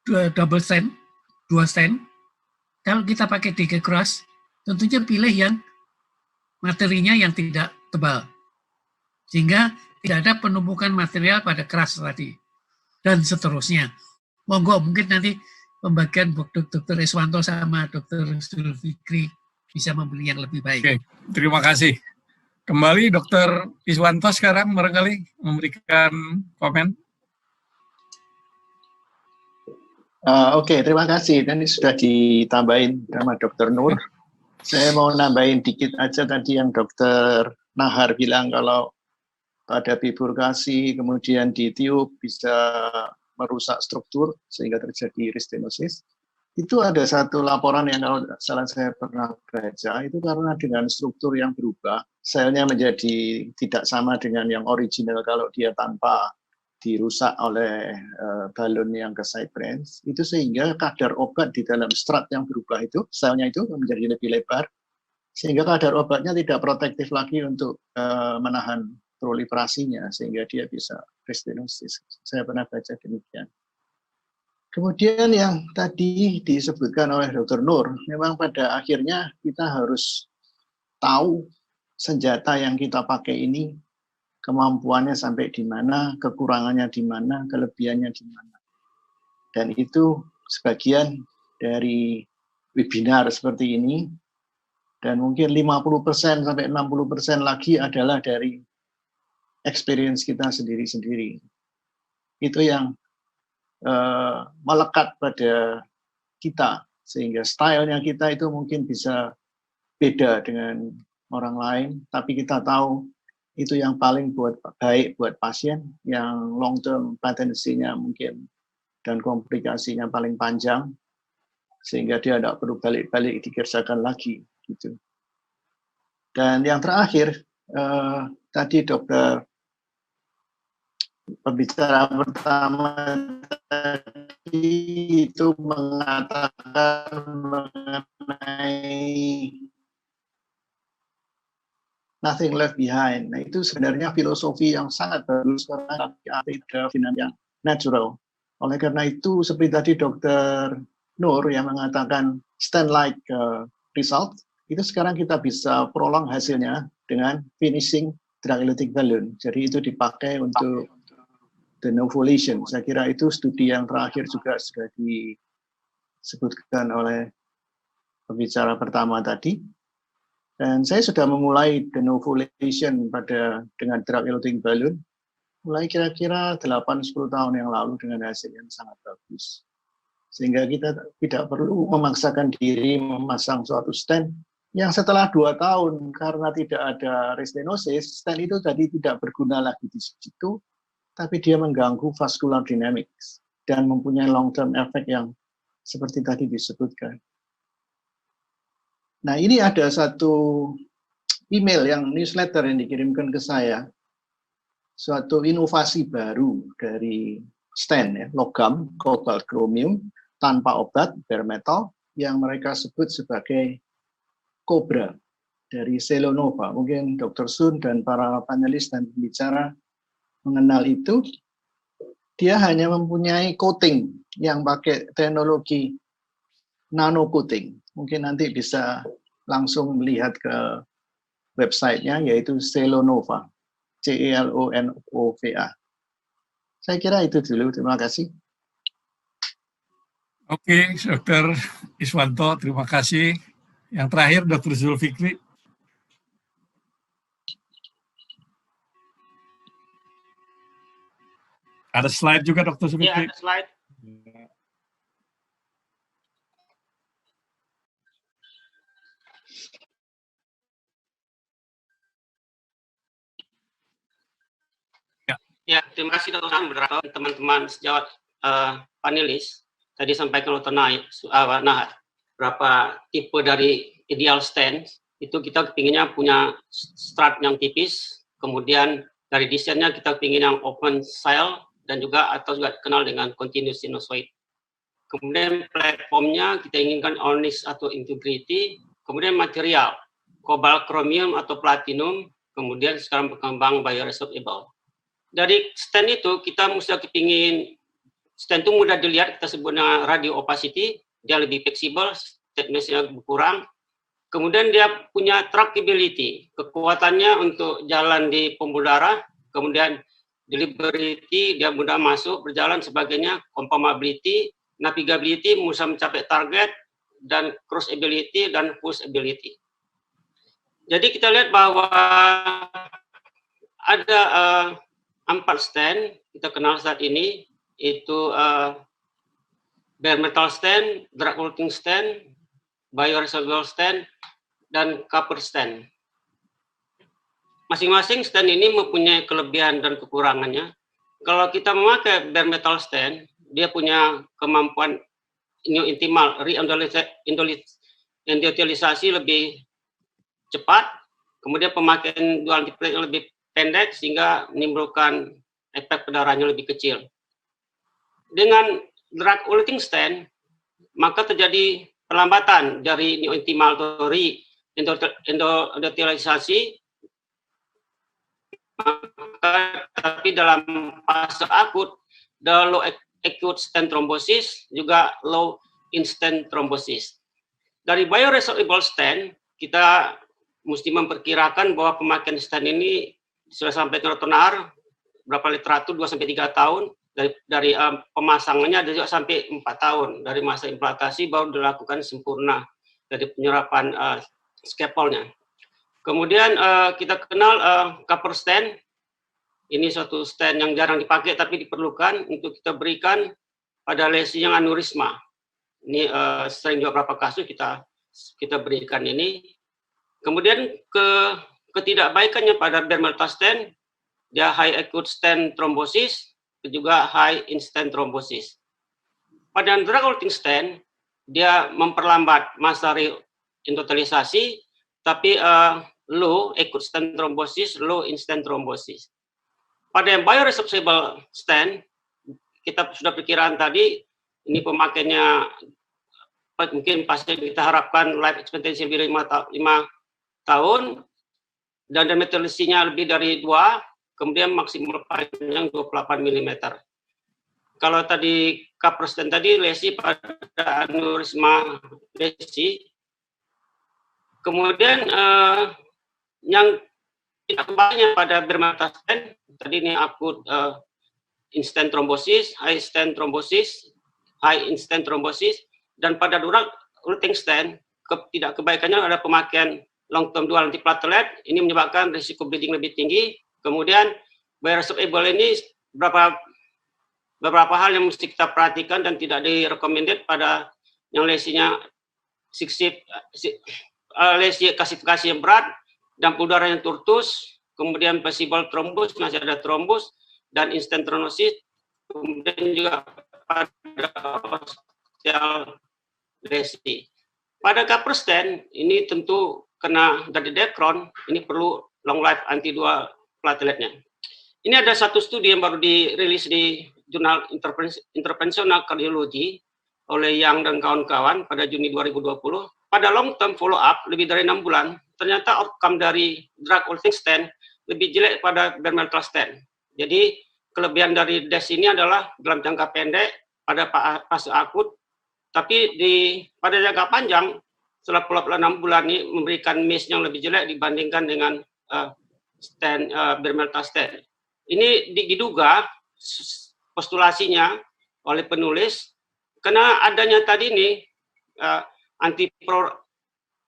double stent, 2 stent, kalau kita pakai DG cross, tentunya pilih yang materinya yang tidak tebal. Sehingga tidak ada penumpukan material pada keras tadi. Dan seterusnya. Monggo, mungkin nanti pembagian Dr. Iswanto sama Dr. Zulfikri bisa membeli yang lebih baik. Oke, terima kasih. Kembali Dr. Iswanto sekarang barangkali memberikan komen. Oke, terima kasih. Dan ini sudah ditambahin sama Dr. Nur. Saya mau nambahin dikit aja tadi yang Dr. Nahar bilang kalau pada bifurkasi kemudian ditiup bisa merusak struktur sehingga terjadi restenosis. Itu ada satu laporan yang kalau salah saya pernah baca, itu karena dengan struktur yang berubah, selnya menjadi tidak sama dengan yang original kalau dia tanpa dirusak oleh balon yang ke side branch, itu sehingga kadar obat di dalam strat yang berubah itu, selnya itu menjadi lebih lebar, sehingga kadar obatnya tidak protektif lagi untuk menahan proliferasinya, sehingga dia bisa restenosis. Saya pernah baca demikian. Kemudian yang tadi disebutkan oleh Dr. Nur, memang pada akhirnya kita harus tahu senjata yang kita pakai ini kemampuannya sampai di mana, kekurangannya di mana, kelebihannya di mana. Dan itu sebagian dari webinar seperti ini, dan mungkin 50% sampai 60% lagi adalah dari experience kita sendiri-sendiri. Itu yang melekat pada kita, sehingga stylenya kita itu mungkin bisa beda dengan orang lain, tapi kita tahu itu yang paling baik buat pasien, yang long term patensinya mungkin dan komplikasinya paling panjang, sehingga dia tidak perlu balik-balik dikerjakan lagi gitu. Dan yang terakhir, tadi dokter pembicara pertama tadi itu mengatakan mengenai nothing left behind. Nah, itu sebenarnya filosofi yang sangat bagus karena ada yang natural. Oleh karena itu, seperti tadi Dr. Nur yang mengatakan stand like result, itu sekarang kita bisa prolong hasilnya dengan finishing drug-eluting balloon. Jadi itu dipakai untuk de novo lesion. Saya kira itu studi yang terakhir juga sudah disebutkan oleh pembicara pertama tadi. Dan saya sudah memulai de novo lesion dengan drug-eluting balloon mulai kira-kira 8-10 tahun yang lalu dengan hasil yang sangat bagus. Sehingga kita tidak perlu memaksakan diri memasang suatu stent yang setelah 2 tahun karena tidak ada restenosis, stent itu tadi tidak berguna lagi di situ, tapi dia mengganggu vascular dynamics dan mempunyai long-term effect yang seperti tadi disebutkan. Nah, ini ada satu email yang newsletter yang dikirimkan ke saya, suatu inovasi baru dari stent, ya, logam, kobalt, kromium, tanpa obat, bare metal, yang mereka sebut sebagai Cobra dari Celonova. Mungkin Dr. Sun dan para panelis dan pembicara mengenal itu. Dia hanya mempunyai coating yang pakai teknologi nano coating. Mungkin nanti bisa langsung melihat ke websitenya, yaitu Celonova. CELONOVA. Saya kira itu dulu. Terima kasih. Oke, Dr. Iswanto, terima kasih. Yang terakhir, Dr. Zulfikri. Ada slide juga, Dr. Zulfikri? Ya, ada slide. Ya, terima kasih Dr. Moderator, teman-teman sejawat panelis. Tadi sampaikan Dr. Nahar, berapa tipe dari ideal stent, itu kita pinginnya punya strut yang tipis, kemudian dari desainnya kita pingin yang open cell, dan juga atau juga dikenal dengan continuous sinusoid. Kemudian platformnya kita inginkan onyx atau integrity, kemudian material, kobalt, kromium atau platinum, kemudian sekarang berkembang bioresorbable. Dari stent itu kita mesti kepingin stent itu mudah dilihat, kita sebut dengan radio opacity, dia lebih fleksibel, thickness-nya berkurang. Kemudian dia punya tractability, kekuatannya untuk jalan di pembuluh darah, kemudian deliverability, dia mudah masuk, berjalan sebagainya, conformability, navigability, mudah mencapai target, dan crossability dan pushability. Jadi kita lihat bahwa ada 4 stent kita kenal saat ini, itu bare metal stent, drug-eluting stent, bioresorbable stent, dan copper stent. Masing-masing stent ini mempunyai kelebihan dan kekurangannya. Kalau kita memakai bare metal stent, dia punya kemampuan intimal reendotelisasi lebih cepat, kemudian pemakaian dual diplet yang lebih pendek sehingga menimbulkan efek perdarahannya lebih kecil. Dengan drug-eluting stent, maka terjadi perlambatan dari neointimal atau reendotelisasi, tapi dalam fase akut, the low acute stent thrombosis, juga low instant thrombosis. Dari bioresorbable stent, kita mesti memperkirakan bahwa pemakaian stent ini sudah sampai ke Dr. Nahar, berapa literatur, 2-3 tahun, dari pemasangannya ada juga sampai 4 tahun dari masa implantasi baru dilakukan sempurna dari penyerapan scaffoldnya. Kemudian kita kenal cover stent. Ini suatu stent yang jarang dipakai tapi diperlukan untuk kita berikan pada lesi yang aneurisma. Ini sering juga beberapa kasus kita berikan ini. Kemudian ketidakbaikannya pada Bermelta stent, dia high acute stent thrombosis, juga high instant thrombosis. Pada drug eluting stent, dia memperlambat masa reendotelisasi, tapi low acute stent thrombosis, low instant thrombosis. Pada yang bioresorbable stent, kita sudah perkiraan tadi, ini pemakainya mungkin pasti kita harapkan life expectancy lebih 5 tahun, dan diameterisinya lebih dari 2, kemudian maksimal panjang 28 mm. Kalau tadi cover stent tadi lesi pada aneurisma lesi, kemudian yang tidak kembalinya pada Bermelta stent, tadi ini akut instant thrombosis, high instant thrombosis, high instant thrombosis, dan pada drug eluting stent tidak kebaikannya ada pemakaian long term dual antiplatelet, ini menyebabkan risiko bleeding lebih tinggi. Kemudian bioresorbable ini beberapa hal yang mesti kita perhatikan dan tidak direkomended pada yang lesinya lesi klasifikasi yang berat, dan pembuluh darah yang turtus, kemudian possible thrombus, masih ada thrombus, dan instant thrombosis, kemudian juga pada osteal lesi. Pada cover stent, ini tentu kena dari Dacron, ini perlu long life anti-dual plateletnya. Ini ada satu studi yang baru dirilis di Jurnal Interventional Cardiology oleh Yang dan kawan-kawan pada Juni 2020. Pada long term follow up lebih dari 6 bulan, ternyata outcome dari drug eluting stent lebih jelek pada Bermelta stent. Jadi kelebihan dari DES ini adalah dalam jangka pendek pada fase akut, tapi pada jangka panjang setelah follow up 6 bulan ini memberikan miss yang lebih jelek dibandingkan dengan stent Bermelta stent. Ini diduga postulasinya oleh penulis karena adanya tadi ini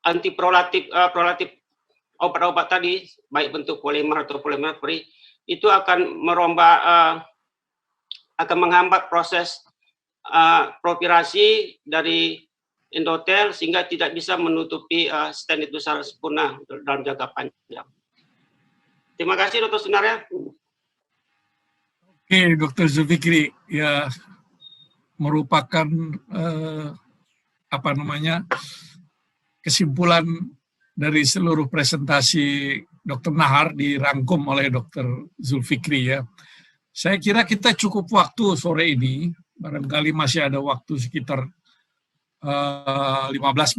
antiprolatif obat-obat tadi, baik bentuk polimer atau polimer free, itu akan akan menghambat proses proliferasi dari endotel sehingga tidak bisa menutupi stent itu secara sempurna dalam jangka panjang. Terima kasih Dr. Sunarya. Oke, Dr. Zulfikri, ya merupakan kesimpulan dari seluruh presentasi Dr. Nahar dirangkum oleh Dr. Zulfikri ya. Saya kira kita cukup waktu sore ini, barangkali masih ada waktu sekitar 15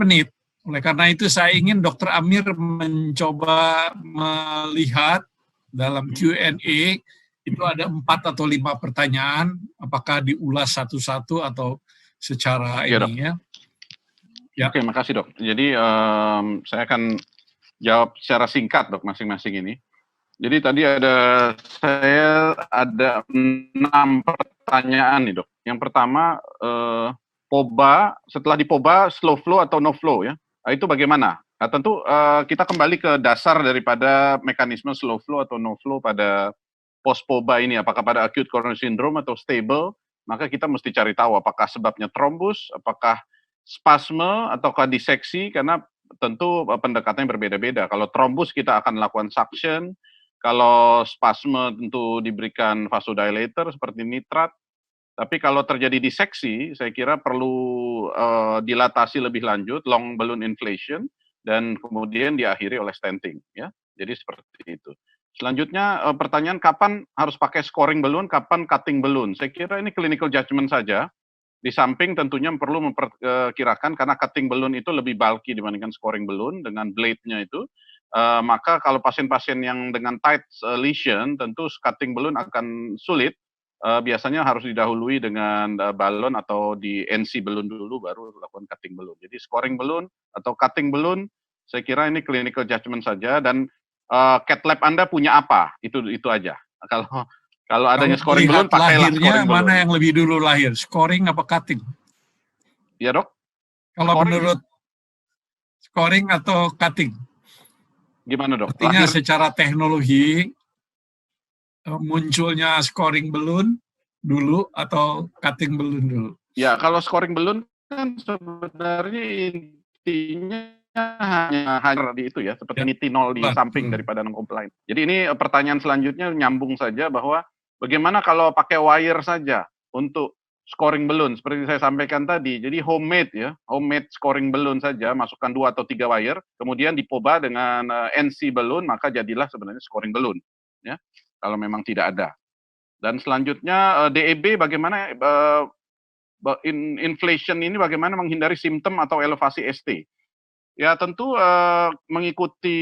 menit. Oleh karena itu saya ingin Dr. Amir mencoba melihat dalam Q&A itu ada 4 atau 5 pertanyaan, apakah diulas satu-satu atau secara ya, ini ya. Ya. Oke, makasih Dok. Jadi saya akan jawab secara singkat Dok masing-masing ini. Jadi tadi saya ada 6 pertanyaan nih Dok. Yang pertama, POBA, setelah di POBA slow flow atau no flow ya, itu bagaimana? Nah, tentu kita kembali ke dasar daripada mekanisme slow flow atau no flow pada post POBA ini, apakah pada acute coronary syndrome atau stable, maka kita mesti cari tahu apakah sebabnya trombus, apakah spasme ataukah diseksi, karena tentu pendekatannya berbeda-beda. Kalau trombus kita akan lakukan suction, kalau spasme tentu diberikan vasodilator seperti nitrat. Tapi kalau terjadi diseksi, saya kira perlu dilatasi lebih lanjut, long balloon inflation, dan kemudian diakhiri oleh stenting. Ya, jadi seperti itu. Selanjutnya pertanyaan kapan harus pakai scoring balloon, kapan cutting balloon. Saya kira ini clinical judgment saja. Di samping tentunya perlu memperkirakan karena cutting balloon itu lebih bulky dibandingkan scoring balloon dengan blade-nya itu. Maka kalau pasien-pasien yang dengan tight lesion tentu cutting balloon akan sulit. Biasanya harus didahului dengan balon atau di NC balloon dulu baru lakukan cutting balloon. Jadi scoring balloon atau cutting balloon saya kira ini clinical judgment saja, dan cath lab Anda punya apa? Itu aja. Kalau Kalau adanya Kalau scoring balloon, melihat pakailah lahirnya scoring balloon. mana yang lebih dulu lahir, scoring apa cutting? Ya dok, Kalau Scoring. menurut scoring atau cutting? gimana dok? Artinya Lahir, secara teknologi munculnya scoring balloon dulu atau cutting balloon dulu? ya kalau scoring balloon kan sebenarnya intinya hanya di itu ya, seperti Ya, nitinol di betul. samping daripada non-compliant. Jadi ini pertanyaan selanjutnya nyambung saja bahwa bagaimana kalau pakai wire saja untuk scoring balloon seperti saya sampaikan tadi. Jadi homemade ya, homemade scoring balloon saja, masukkan 2 atau 3 wire, kemudian dipoba dengan NC balloon, maka jadilah sebenarnya scoring balloon ya. Kalau memang tidak ada. Dan selanjutnya DEB bagaimana inflation ini bagaimana menghindari simptom atau elevasi ST. Ya tentu mengikuti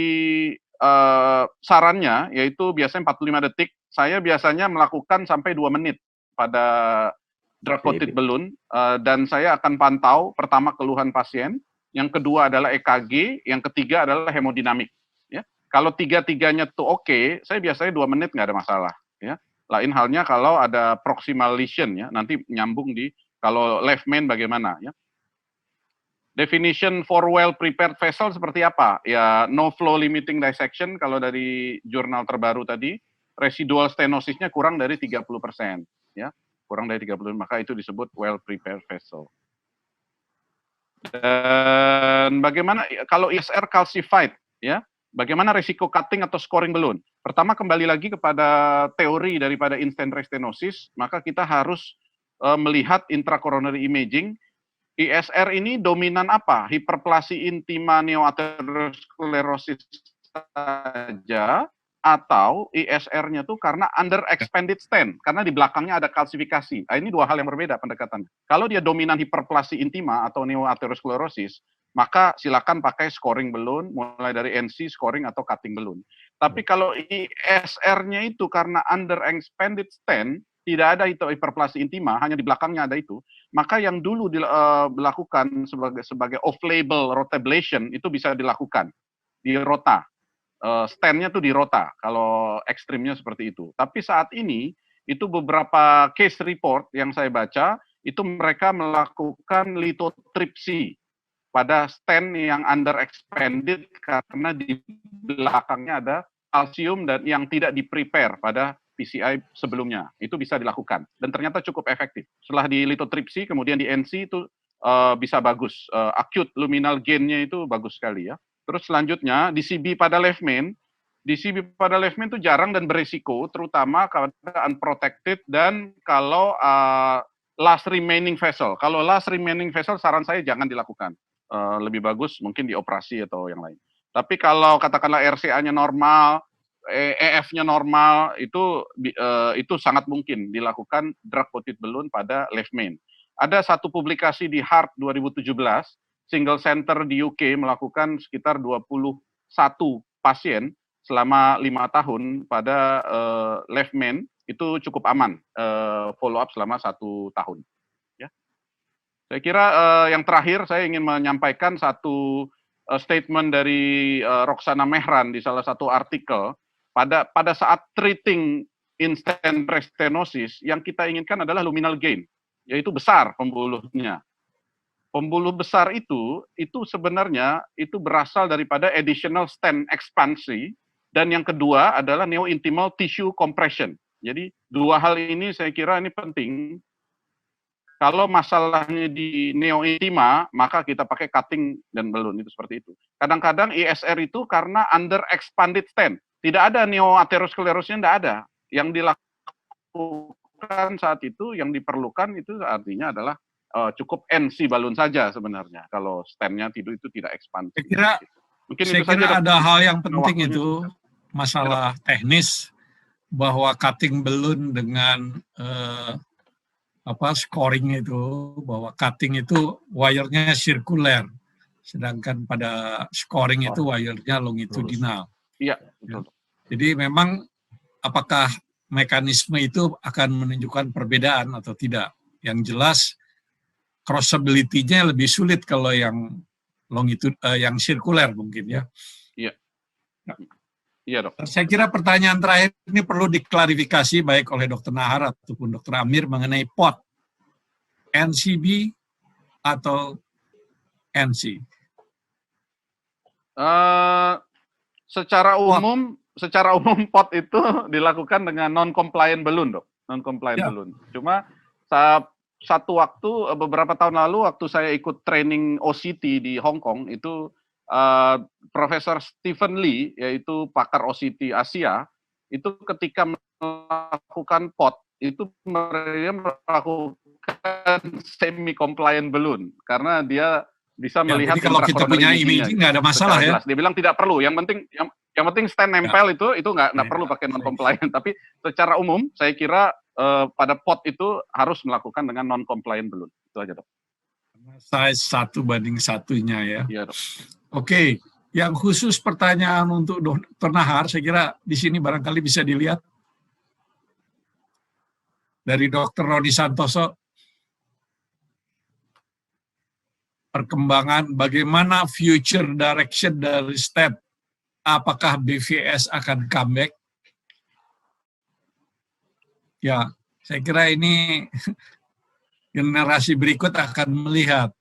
sarannya, yaitu biasanya 45 detik. Saya biasanya melakukan sampai 2 menit pada drug-coated balloon, dan saya akan pantau pertama keluhan pasien, yang kedua adalah EKG, yang ketiga adalah hemodinamik. Ya. Kalau tiga-tiganya tuh oke, saya biasanya 2 menit nggak ada masalah. Ya. Lain halnya kalau ada proximal lesion, ya, nanti nyambung di kalau left main bagaimana. Ya. Definition for well-prepared vessel seperti apa? Ya, no flow limiting dissection kalau dari jurnal terbaru tadi, residual stenosisnya kurang dari 30%. Ya, kurang dari 30%, maka itu disebut well-prepared vessel. Dan bagaimana kalau ISR calcified? Ya, bagaimana risiko cutting atau scoring balloon? Pertama, kembali lagi kepada teori daripada instant restenosis, maka kita harus melihat intracoronary imaging. ISR ini dominan apa? Hiperplasi intima neoatherosclerosis saja, atau ISR-nya tuh karena under expanded stent, karena di belakangnya ada kalsifikasi. Nah, ini 2 hal yang berbeda pendekatannya. Kalau dia dominan hiperplasi intima atau neoatherosclerosis, maka silakan pakai scoring balloon, mulai dari NC, scoring, atau cutting balloon. Tapi kalau ISR-nya itu karena under expanded stent, tidak ada itu hiperplasi intima, hanya di belakangnya ada itu, maka yang dulu dilakukan sebagai off-label rotablation itu bisa dilakukan di rota. Stand-nya tuh di rota, kalau ekstrimnya seperti itu. Tapi saat ini, itu beberapa case report yang saya baca, itu mereka melakukan lithotripsy pada stand yang under expanded karena di belakangnya ada kalsium dan yang tidak di-prepare pada PCI sebelumnya. Itu bisa dilakukan dan ternyata cukup efektif. Setelah di lithotripsy kemudian di NC itu bisa bagus. Acute luminal gain-nya itu bagus sekali ya. Terus selanjutnya DCB pada left main. DCB pada left main itu jarang dan berisiko, terutama kalau unprotected dan kalau last remaining vessel. Kalau last remaining vessel saran saya jangan dilakukan. Lebih bagus mungkin dioperasi atau yang lain. Tapi kalau katakanlah RCA-nya normal, EF-nya normal, itu sangat mungkin dilakukan drug-coated balloon pada left main. Ada satu publikasi di Heart 2017, single center di UK melakukan sekitar 21 pasien selama 5 tahun pada left main, itu cukup aman, follow up selama 1 tahun. Ya. Saya kira yang terakhir saya ingin menyampaikan satu statement dari Roxana Mehran di salah satu artikel. Pada saat treating instant restenosis, yang kita inginkan adalah luminal gain, yaitu besar pembuluhnya. Pembuluh besar itu sebenarnya itu berasal daripada additional stent expansi, dan yang kedua adalah neointimal tissue compression. Jadi 2 hal ini saya kira ini penting. Kalau masalahnya di neointima, maka kita pakai cutting dan balloon, itu seperti itu. Kadang-kadang ISR itu karena under expanded stent. Tidak ada neoatherosclerosisnya, tidak ada. Yang dilakukan saat itu, yang diperlukan itu artinya adalah cukup NC balloon saja sebenarnya. Kalau stand-nya itu tidak ekspansi. Saya kira ada hal yang penting itu, masalah teknis, bahwa cutting balloon dengan scoring itu, bahwa cutting itu wire-nya sirkuler, sedangkan pada scoring itu wire-nya longitudinal. Iya, betul. Jadi memang apakah mekanisme itu akan menunjukkan perbedaan atau tidak? Yang jelas crossability-nya lebih sulit kalau yang yang sirkuler mungkin ya. Iya. Iya dok. Saya kira pertanyaan terakhir ini perlu diklarifikasi baik oleh Dr. Nahar ataupun Dr. Amir mengenai POT, NCB atau NC. Secara umum POT itu dilakukan dengan non-compliant balloon dok, non-compliant balloon. Cuma satu waktu beberapa tahun lalu waktu saya ikut training OCT di Hong Kong itu Profesor Stephen Lee, yaitu pakar OCT Asia, itu ketika melakukan POT, itu mereka melakukan semi-compliant balloon, karena dia bisa melihat jadi kalau kita punya imaging nggak ada masalah ya. Dia bilang tidak perlu, yang penting stand nempel itu nggak perlu pakai non-compliant, tapi secara umum saya kira pada POT itu harus melakukan dengan non-compliant balloon. Itu aja dok. Size 1:1-nya ya. Iya dok. Oke, yang khusus pertanyaan untuk Dr. Nahar, saya kira di sini barangkali bisa dilihat dari Dr. Roni Santoso. Perkembangan bagaimana future direction dari STEP, apakah BVS akan comeback? Ya, saya kira ini generasi berikut akan melihat.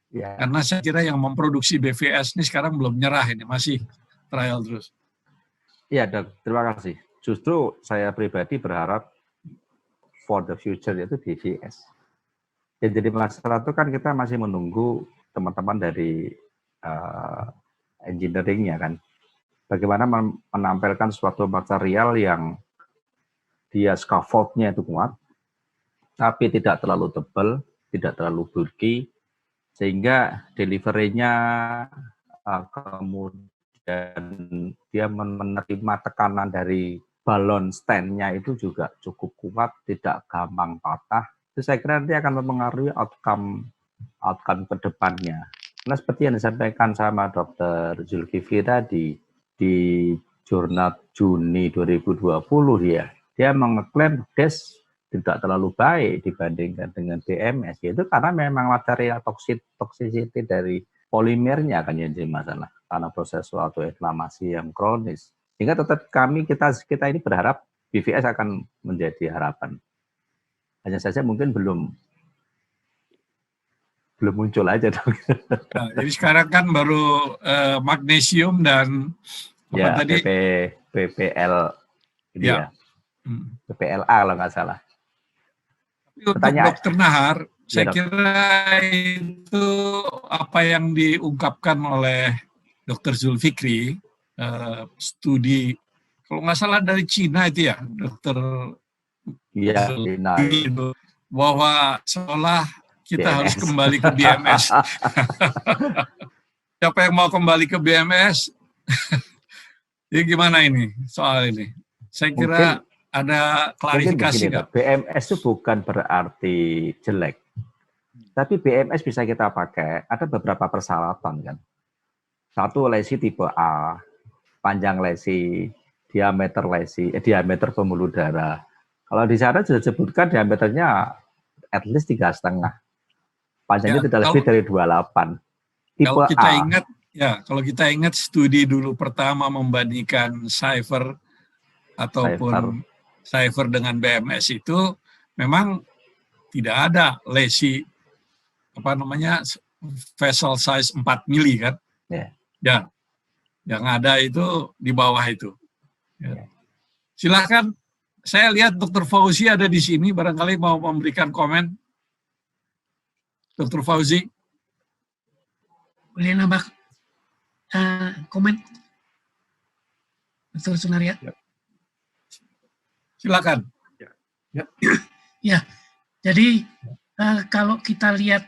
Ya. Karena saya kira yang memproduksi BVS ini sekarang belum nyerah, ini masih trial terus. Iya dok, terima kasih. Justru saya pribadi berharap for the future itu BVS. Ya, jadi masalah itu kan kita masih menunggu teman-teman dari engineering-nya kan. Bagaimana menampilkan suatu material yang dia scaffold-nya itu kuat, tapi tidak terlalu tebal, tidak terlalu bulky, sehingga delivery-nya kemudian dia menerima tekanan dari balon stand-nya itu juga cukup kuat, tidak gampang patah. Itu saya kira nanti akan mempengaruhi outcome ke depannya. Karena seperti yang disampaikan sama Dr. Zulkifli tadi, di jurnal Juni 2020 dia mengklaim DES tidak terlalu baik dibandingkan dengan BMS, yaitu karena memang material toxicity dari polimernya kan yang jadi masalah, karena proses suatu inflamasi yang kronis. Sehingga tetap kita ini berharap BVS akan menjadi harapan. Hanya saja mungkin belum muncul aja dong. Nah, jadi sekarang kan baru magnesium dan apa tadi? PPL ini ya. PPLA kalau nggak salah. Untuk Dr. Nahar, saya kira itu apa yang diungkapkan oleh Dr. Zulfikri, studi, kalau nggak salah dari Cina itu ya, Dr. Iya, Cina. Bahwa seolah kita harus kembali ke BMS. Siapa yang mau kembali ke BMS? Jadi gimana ini soal ini? Saya kira ada klarifikasi nggak? BMS itu bukan berarti jelek, tapi BMS bisa kita pakai. Ada beberapa persyaratan kan. Satu, lesi tipe A, panjang lesi, diameter pembuluh darah. Kalau di sana sudah disebutkan diameternya at least 3,5, panjangnya tidak lebih dari 28. Tipe kalau kita A. Ingat, kalau kita ingat studi dulu pertama membandingkan Cypher ataupun Cypher dengan BMS itu memang tidak ada lesi vessel size 4 mili kan? Ya, yang ada itu di bawah itu. Ya. Silakan, saya lihat Dr. Fauzi ada di sini, barangkali mau memberikan komen. Dr. Fauzi. Boleh nambah komen? Dr. Sunaria. Silakan. Ya, jadi kalau kita lihat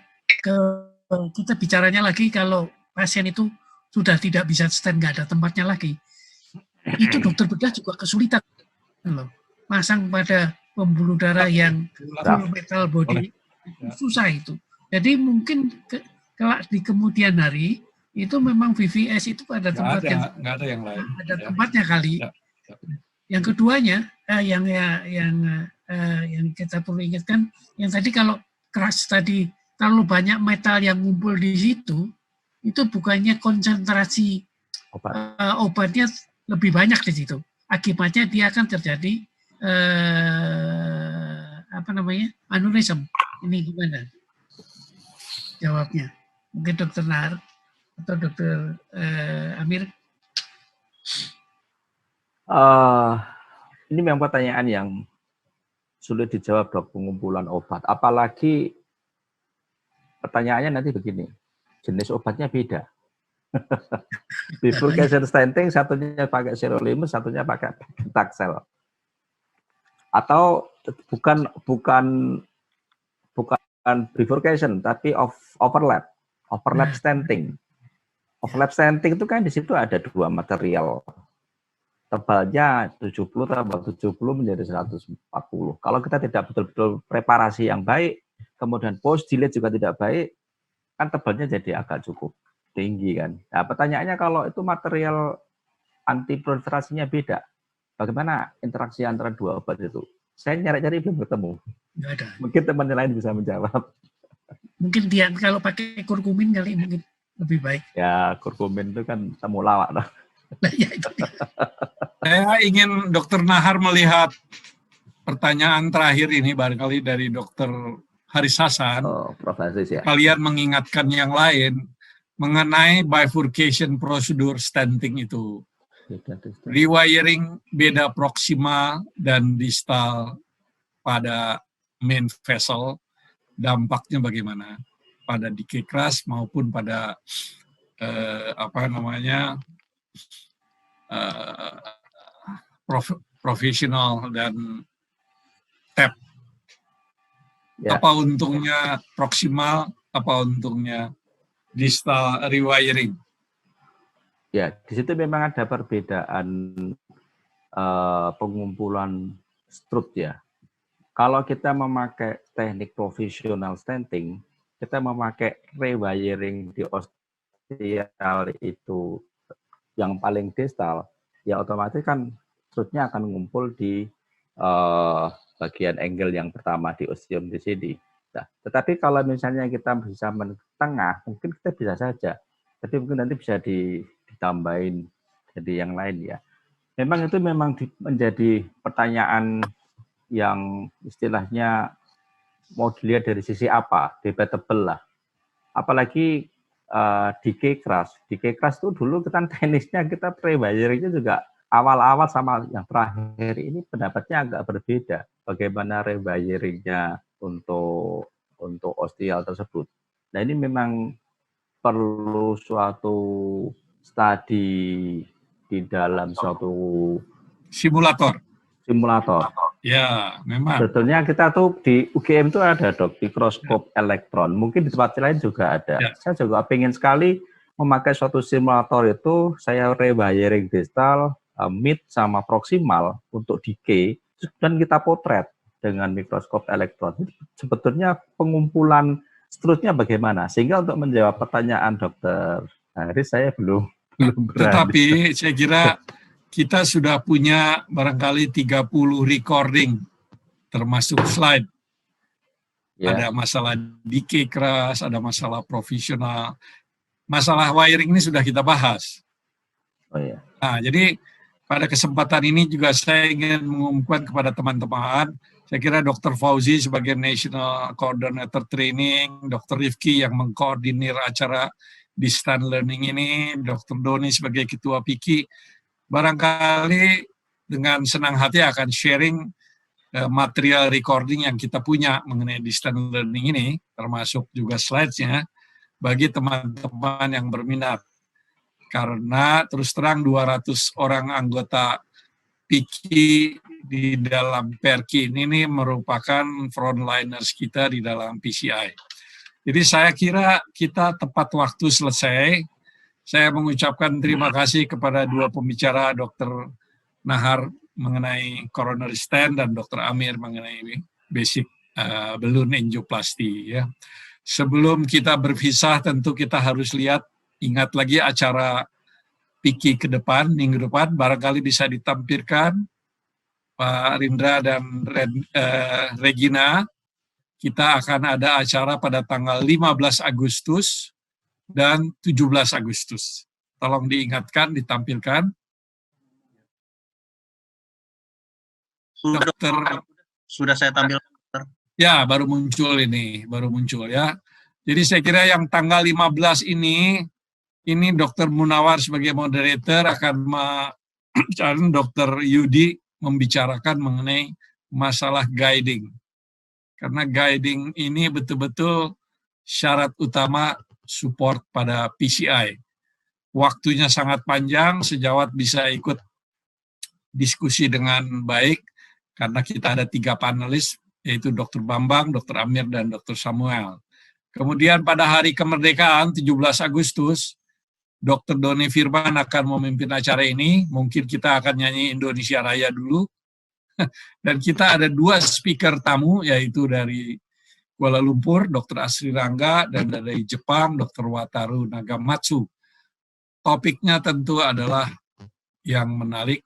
kita bicaranya lagi kalau pasien itu sudah tidak bisa stand, nggak ada tempatnya lagi, itu dokter bedah juga kesulitan loh. Masang pada pembuluh darah yang full metal body susah itu. Jadi mungkin kelak di kemudian hari itu memang VVS itu pada tempat nggak ada yang lain. Ada tempatnya kali. Yang keduanya yang kita perlu ingatkan, yang tadi kalau keras tadi terlalu banyak metal yang ngumpul di situ, itu bukannya konsentrasi obatnya lebih banyak di situ. Akibatnya dia akan terjadi aneurism. Ini gimana jawabnya? Mungkin Dokter Nahar atau Dokter Amir. Ini memang pertanyaan yang sulit dijawab, Dok, pengumpulan obat. Apalagi pertanyaannya nanti begini, jenis obatnya beda. Bifurcation stenting, satunya pakai sirolimus, satunya pakai taxel. Atau bukan bifurcation, tapi overlap stenting. Overlap stenting itu kan di situ ada 2 material. Tebalnya 70 tambah 70 menjadi 140. Kalau kita tidak betul-betul preparasi yang baik, kemudian post delete juga tidak baik, kan tebalnya jadi agak cukup tinggi kan. Nah, pertanyaannya kalau itu material antiproliferasinya beda, bagaimana interaksi antara 2 obat itu? Saya nyari-nyari belum ketemu. Nggak ada. Mungkin teman lain bisa menjawab. Mungkin dia kalau pakai kurkumin kali mungkin lebih baik. Ya, kurkumin itu kan temulawak. Nah. Ya, itu. Saya ingin Dokter Nahar melihat pertanyaan terakhir ini barangkali dari Dokter Haris Hasan. Oh, Prof. Haris ya. Kalian mengingatkan yang lain mengenai bifurcation prosedur stenting itu. Rewiring beda proximal dan distal pada main vessel, dampaknya bagaimana pada decay crush maupun pada profesional dan tap. Ya. Apa untungnya proximal, apa untungnya distal rewiring? Ya, di situ memang ada perbedaan pengumpulan strut ya. Kalau kita memakai teknik profesional stenting, kita memakai rewiring di ostial itu yang paling distal, ya otomatis kan strutnya akan ngumpul di bagian angle yang pertama di ostium di sini. Nah, tetapi kalau misalnya kita bisa tengah, mungkin kita bisa saja. Tapi mungkin nanti bisa ditambahin jadi yang lain ya. Memang itu menjadi pertanyaan yang istilahnya mau dilihat dari sisi apa, debatable lah. Apalagi decay crush. Decay crush itu dulu kan teknisnya kita rewiringnya juga awal-awal sama yang terakhir ini pendapatnya agak berbeda. Bagaimana rewiringnya untuk ostial tersebut. Nah ini memang perlu suatu studi di dalam suatu Simulator. Ya, memang. Sebetulnya kita tuh di UGM itu ada, Dok, mikroskop elektron. Mungkin di tempat lain juga ada. Ya. Saya juga pengen sekali memakai suatu simulator itu, saya rewiring distal, mid sama proximal untuk decay, dan kita potret dengan mikroskop elektron. Sebetulnya pengumpulan strutnya bagaimana? Sehingga untuk menjawab pertanyaan Dokter Haris, saya belum berani. Tetapi saya kira kita sudah punya barangkali 30 recording, termasuk slide. Ya. Ada masalah decay crush, ada masalah profesional. Masalah wiring ini sudah kita bahas. Oh, ya. Nah, jadi pada kesempatan ini juga saya ingin mengumumkan kepada teman-teman, saya kira Dr. Fauzi sebagai National Coordinator Training, Dr. Rifki yang mengkoordinir acara Distance Learning ini, Dr. Doni sebagai Ketua PIKI, barangkali dengan senang hati akan sharing material recording yang kita punya mengenai Distance Learning ini, termasuk juga slides-nya, bagi teman-teman yang berminat. Karena terus terang 200 orang anggota PIKI di dalam PERKI ini merupakan frontliners kita di dalam PCI. Jadi saya kira kita tepat waktu selesai. Saya mengucapkan terima kasih kepada 2 pembicara, Dr. Nahar mengenai coronary stent dan Dr. Amir mengenai basic balloon angioplasty. Ya. Sebelum kita berpisah, tentu kita harus ingat lagi acara PIKI ke depan, minggu depan, barangkali bisa ditampilkan Pak Rindra dan Regina. Kita akan ada acara pada tanggal 15 Agustus dan 17 Agustus. Tolong diingatkan, ditampilkan. Dokter. Sudah saya tampil. Ya, baru muncul ini, baru muncul ya. Jadi saya kira yang tanggal 15 ini Dr. Munawar sebagai moderator akan Dr. Yudi membicarakan mengenai masalah guiding. Karena guiding ini betul-betul syarat utama support pada PCI. Waktunya sangat panjang, sejawat bisa ikut diskusi dengan baik, karena kita ada 3 panelis, yaitu Dr. Bambang, Dr. Amir, dan Dr. Samuel. Kemudian pada hari kemerdekaan 17 Agustus, Dr. Doni Firman akan memimpin acara ini. Mungkin kita akan nyanyi Indonesia Raya dulu. Dan kita ada 2 speaker tamu, yaitu dari Kuala Lumpur, Dr. Asri Rangga, dan dari Jepang, Dr. Wataru Nagamatsu. Topiknya tentu adalah yang menarik,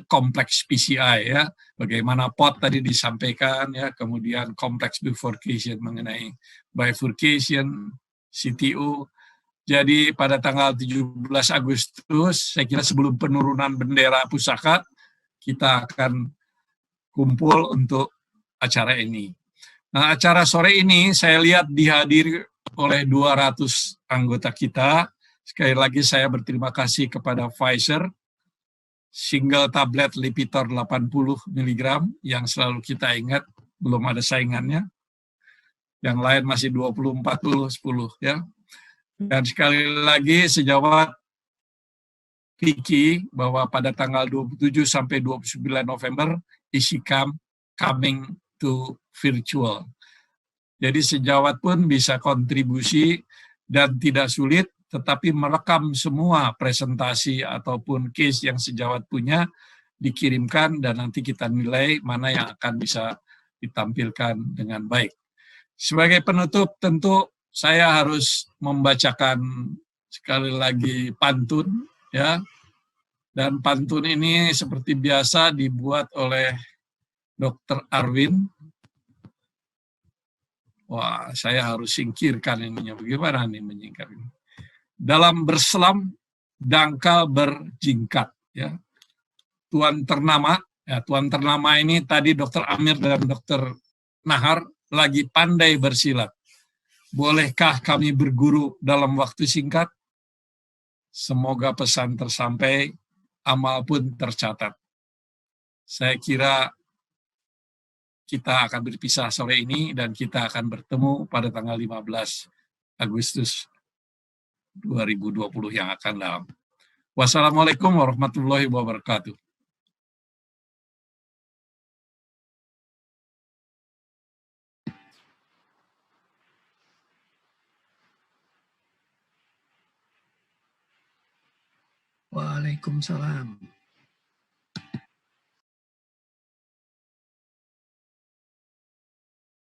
kompleks PCI ya, bagaimana POT tadi disampaikan ya, kemudian kompleks bifurcation mengenai bifurcation, CTO. Jadi pada tanggal 17 Agustus, saya kira sebelum penurunan bendera pusaka, kita akan kumpul untuk acara ini. Nah, acara sore ini saya lihat dihadiri oleh 200 anggota kita. Sekali lagi saya berterima kasih kepada Pfizer, single tablet Lipitor 80 mg yang selalu kita ingat, belum ada saingannya. Yang lain masih 20, 40, 10 ya. Dan sekali lagi sejawat Vicky bahwa pada tanggal 27 sampai 29 November Isikam coming to virtual. Jadi sejawat pun bisa kontribusi dan tidak sulit, tetapi merekam semua presentasi ataupun case yang sejawat punya, dikirimkan dan nanti kita nilai mana yang akan bisa ditampilkan dengan baik. Sebagai penutup tentu saya harus membacakan sekali lagi pantun ya. Dan pantun ini seperti biasa dibuat oleh Dr. Arwin. Wah, saya harus singkirkan ininya. Bagaimana nih menyingkirkan? Dalam berselam, dangkal berjingkat. Ya. Tuan ternama ini tadi Dr. Amir dan Dr. Nahar lagi pandai bersilat. Bolehkah kami berguru dalam waktu singkat? Semoga pesan tersampai, amal pun tercatat. Saya kira kita akan berpisah sore ini dan kita akan bertemu pada tanggal 15 Agustus 2020 yang akan datang. Wassalamualaikum warahmatullahi wabarakatuh. Waalaikumsalam.